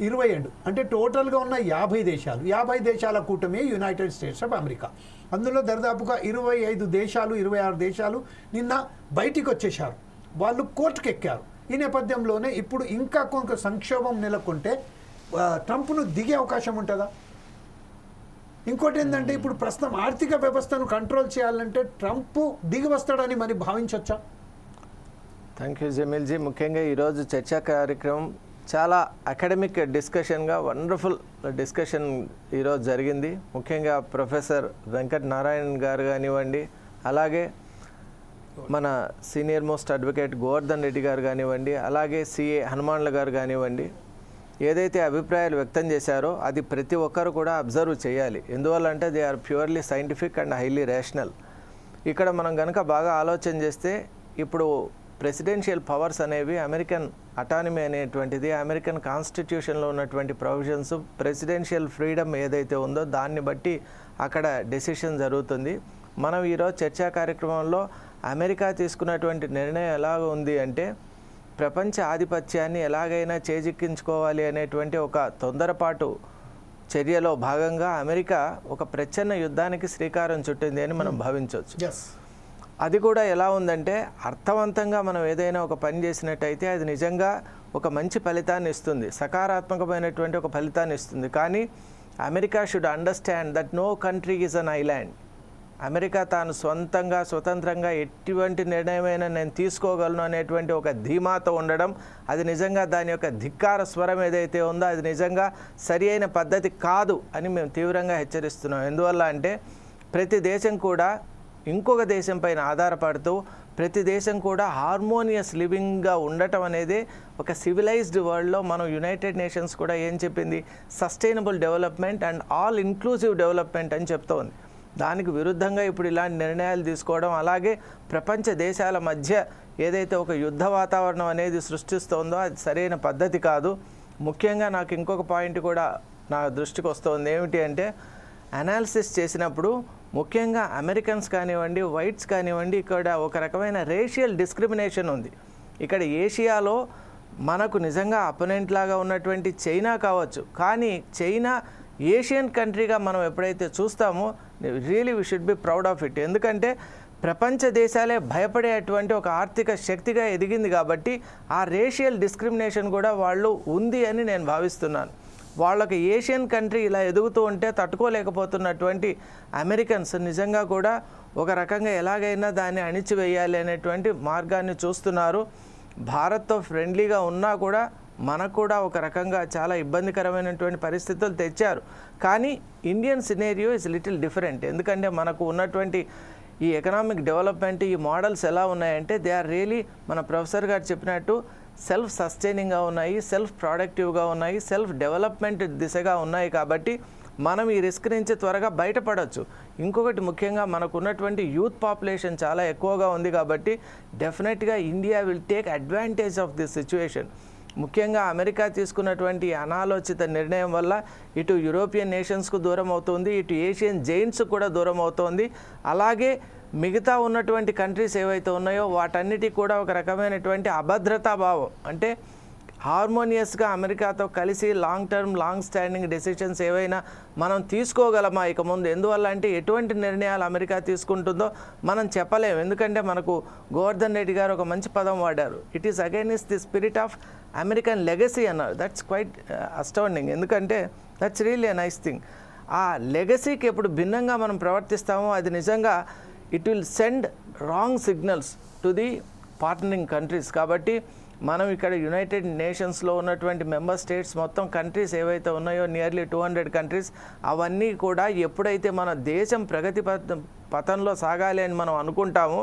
27 అంటే టోటల్గా ఉన్న 50 దేశాలు, 50 దేశాల కూటమి యునైటెడ్ స్టేట్స్ ఆఫ్ అమెరికా. అందులో దాదాపుగా 25 దేశాలు, 26 దేశాలు నిన్న బయటికి వచ్చేశారు, వాళ్ళు కోర్టుకు ఎక్కారు. ఈ నేపథ్యంలోనే ఇప్పుడు ఇంకా కొంత సంక్షోభం నెలకొంటే ట్రంప్ను దిగే అవకాశం ఉంటుందా? ఇంకోటి ఏంటంటే ఇప్పుడు ప్రస్తుతం ఆర్థిక వ్యవస్థను కంట్రోల్ చేయాలంటే ట్రంప్ దిగి వస్తాడని మరి భావించవచ్చా?
Thank you జమీల్జీ. ముఖ్యంగా ఈరోజు చర్చా కార్యక్రమం చాలా అకాడమిక్ డిస్కషన్గా వండర్ఫుల్ డిస్కషన్ ఈరోజు జరిగింది. ముఖ్యంగా ప్రొఫెసర్ వెంకట్ నారాయణ్ గారు కానివ్వండి, అలాగే మన senior most advocate Govardhan Reddy గారు కానివ్వండి, అలాగే సిఏ హనుమాన్ల గారు కానివ్వండి, ఏదైతే అభిప్రాయాలు వ్యక్తం చేశారో అది ప్రతి ఒక్కరు కూడా అబ్జర్వ్ చేయాలి. ఎందువల్ల అంటే they are purely scientific and highly rational. ఇక్కడ మనం కనుక బాగా ఆలోచన చేస్తే ఇప్పుడు ప్రెసిడెన్షియల్ పవర్స్ అనేవి అమెరికన్ అటానమీ అనేటువంటిది, అమెరికన్ కాన్స్టిట్యూషన్లో ఉన్నటువంటి ప్రొవిజన్స్, ప్రెసిడెన్షియల్ ఫ్రీడమ్ ఏదైతే ఉందో దాన్ని బట్టి అక్కడ డెసిషన్ జరుగుతుంది. మనం ఈరోజు చర్చా కార్యక్రమంలో అమెరికా తీసుకున్నటువంటి నిర్ణయం ఎలాగ ఉంది అంటే ప్రపంచ ఆధిపత్యాన్ని ఎలాగైనా చేజిక్కించుకోవాలి అనేటువంటి ఒక తొందరపాటు చర్యలో భాగంగా అమెరికా ఒక ప్రచ్ఛన్న యుద్ధానికి శ్రీకారం చుట్టింది అని మనం భావించవచ్చు. అది కూడా ఎలా ఉందంటే అర్థవంతంగా మనం ఏదైనా ఒక పని చేసినట్టయితే అది నిజంగా ఒక మంచి ఫలితాన్ని ఇస్తుంది, సకారాత్మకమైనటువంటి ఒక ఫలితాన్ని ఇస్తుంది. కానీ America should understand that no country is an island. America తాను స్వతంత్రంగా ఎటువంటి నిర్ణయమైనా నేను తీసుకోగలను అనేటువంటి ఒక ధీమాతో ఉండడం, అది నిజంగా దాని యొక్క ధిక్కార స్వరం ఏదైతే ఉందో అది నిజంగా సరి అయిన పద్ధతి కాదు అని మేము తీవ్రంగా హెచ్చరిస్తున్నాం. ఎందువల్ల అంటే ప్రతి దేశం కూడా ఇంకొక దేశం పైన ఆధారపడుతూ ప్రతి దేశం కూడా హార్మోనియస్ లివింగ్గా ఉండటం అనేది ఒక సివిలైజ్డ్ వరల్డ్లో మనం యునైటెడ్ నేషన్స్ కూడా ఏం చెప్పింది? Sustainable development and all inclusive development అని చెప్తోంది. దానికి విరుద్ధంగా ఇప్పుడు ఇలాంటి నిర్ణయాలు తీసుకోవడం, అలాగే ప్రపంచ దేశాల మధ్య ఏదైతే ఒక యుద్ధ వాతావరణం అనేది సృష్టిస్తోందో అది సరైన పద్ధతి కాదు. ముఖ్యంగా నాకు ఇంకొక పాయింట్ కూడా నా దృష్టికి వస్తుంది. ఏమిటి అంటే అనాలిసిస్ చేసినప్పుడు ముఖ్యంగా అమెరికన్స్ కానివ్వండి, వైట్స్ కానివ్వండి, ఇక్కడ ఒక రకమైన రేషియల్ డిస్క్రిమినేషన్ ఉంది. ఇక్కడ ఏషియాలో మనకు నిజంగా అపోనెంట్ లాగా ఉన్నటువంటి చైనా కావచ్చు, కానీ చైనా ఏషియన్ కంట్రీగా మనం ఎప్పుడైతే చూస్తామో really we should be proud of it. ఎందుకంటే ప్రపంచ దేశాలే భయపడేటువంటి ఒక ఆర్థిక శక్తిగా ఎదిగింది కాబట్టి ఆ రేషియల్ డిస్క్రిమినేషన్ కూడా వాళ్ళు ఉంది అని నేను భావిస్తున్నాను. వాళ్ళకి ఏషియన్ కంట్రీ ఇలా ఎదుగుతూ ఉంటే తట్టుకోలేకపోతున్నటువంటి అమెరికన్స్ నిజంగా కూడా ఒక రకంగా ఎలాగైనా దాన్ని అణిచివేయాలి అనేటువంటి మార్గాన్ని చూస్తున్నారు. భారత్తో ఫ్రెండ్లీగా ఉన్నా కూడా మనకు కూడా ఒక రకంగా చాలా ఇబ్బందికరమైనటువంటి పరిస్థితులు తెచ్చారు. కానీ Indian scenario is little different. ఎందుకంటే మనకు ఉన్నటువంటి ఈ ఎకనామిక్ డెవలప్మెంట్, ఈ మోడల్స్ ఎలా ఉన్నాయంటే దే ఆర్ రియలీ మన ప్రొఫెసర్ గారు చెప్పినట్టు సెల్ఫ్ సస్టైనింగ్గా ఉన్నాయి, సెల్ఫ్ ప్రొడక్టివ్గా ఉన్నాయి, సెల్ఫ్ డెవలప్మెంట్ దిశగా ఉన్నాయి. కాబట్టి మనం ఈ రిస్క్ నుంచి త్వరగా బయటపడవచ్చు. ఇంకొకటి ముఖ్యంగా మనకు ఉన్నటువంటి యూత్ పాపులేషన్ చాలా ఎక్కువగా ఉంది. కాబట్టి డెఫినెట్గా India will take advantage of this situation. ముఖ్యంగా అమెరికా తీసుకున్నటువంటి అనాలోచిత నిర్ణయం వల్ల ఇటు యూరోపియన్ నేషన్స్కు దూరం అవుతుంది, ఇటు ఏషియన్ జైంట్స్ కూడా దూరం అవుతోంది. అలాగే మిగతా ఉన్నటువంటి కంట్రీస్ ఏవైతే ఉన్నాయో వాటన్నిటికీ కూడా ఒక రకమైనటువంటి అభద్రతా భావం, అంటే హార్మోనియస్గా అమెరికాతో కలిసి long term long standing decisions ఏవైనా మనం తీసుకోగలమా ఇక ముందు? ఎందువల్ల అంటే ఎటువంటి నిర్ణయాలు అమెరికా తీసుకుంటుందో మనం చెప్పలేము. ఎందుకంటే మనకు గోవర్ధన్ రెడ్డి గారు ఒక మంచి పదం వాడారు, it is against the spirit of American legacy అన్నారు. That's quite astounding. ఎందుకంటే that's really a nice thing. ఆ లెగసీకి ఎప్పుడు భిన్నంగా మనం ప్రవర్తిస్తామో అది నిజంగా it will send wrong signals to the partnering countries. కాబట్టి మనం ఇక్కడ యునైటెడ్ నేషన్స్లో ఉన్నటువంటి మెంబర్ స్టేట్స్ మొత్తం కంట్రీస్ ఏవైతే ఉన్నాయో నియర్లీ 200 కంట్రీస్, అవన్నీ కూడా ఎప్పుడైతే మన దేశం ప్రగతి పథంలో సాగాలి అని మనం అనుకుంటామో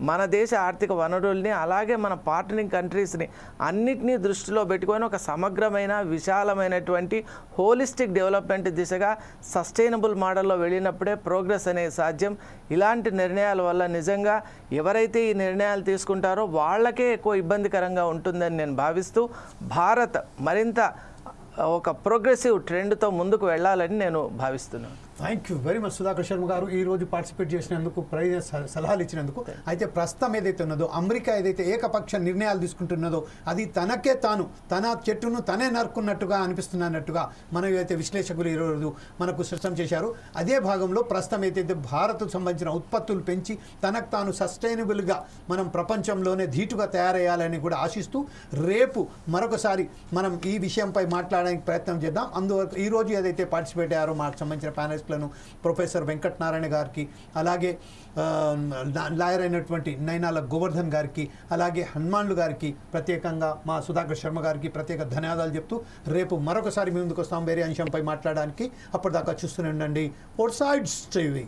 మన దేశ ఆర్థిక వనరుల్ని అలాగే మన పార్ట్నరింగ్ కంట్రీస్ని అన్నిటినీ దృష్టిలో పెట్టుకొని ఒక సమగ్రమైన విశాలమైనటువంటి హోలిస్టిక్ డెవలప్మెంట్ దిశగా సస్టైనబుల్ మోడల్లో వెళ్ళినప్పుడే ప్రోగ్రెస్ అనేది సాధ్యం. ఇలాంటి నిర్ణయాల వల్ల నిజంగా ఎవరైతే ఈ నిర్ణయాలు తీసుకుంటారో వాళ్ళకే ఎక్కువ ఇబ్బందికరంగా ఉంటుందని నేను భావిస్తూ భారత్ మరింత ఒక ప్రోగ్రెసివ్ ట్రెండ్తో ముందుకు వెళ్ళాలని నేను భావిస్తున్నాను.
Thank you very much Sudhakar Sharma గారు, ఈరోజు పార్టిసిపేట్ చేసినందుకు, సలహాలు ఇచ్చినందుకు. అయితే ప్రస్తుతం ఏదైతే ఉన్నదో అమెరికా ఏదైతే ఏకపక్ష నిర్ణయాలు తీసుకుంటున్నదో అది తనకే తాను తన చెట్టును తనే నరుకున్నట్టుగా అనిపిస్తున్నట్టుగా మన ఏదైతే విశ్లేషకులు ఈరోజు మనకు స్పష్టం చేశారు. అదే భాగంలో ప్రస్తుతం ఏదైతే భారత్కు సంబంధించిన ఉత్పత్తులు పెంచి తనకు తాను సస్టైనబుల్గా మనం ప్రపంచంలోనే ధీటుగా తయారయ్యాలని కూడా ఆశిస్తూ రేపు మరొకసారి మనం ఈ విషయంపై మాట్లాడడానికి ప్రయత్నం చేద్దాం. అందువరకు ఈరోజు ఏదైతే పార్టిసిపేట్ అయ్యారో మాకు సంబంధించిన ప్యానలిస్ట్ ప్రొఫెసర్ వెంకటనారాయణ గారికి, అలాగే లాయర్ అయినటువంటి నైనాల గోవర్ధన్ గారికి, అలాగే హనుమాన్లు గారికి, ప్రత్యేకంగా మా సుధాకర్ శర్మ గారికి ప్రత్యేక ధన్యవాదాలు చెప్తూ రేపు మరొకసారి మీ ముందుకు వస్తాం వేరే అంశంపై మాట్లాడడానికి. అప్పటిదాకా చూస్తూనే ఉండండి అవుట్ సైడ్ టీవీ.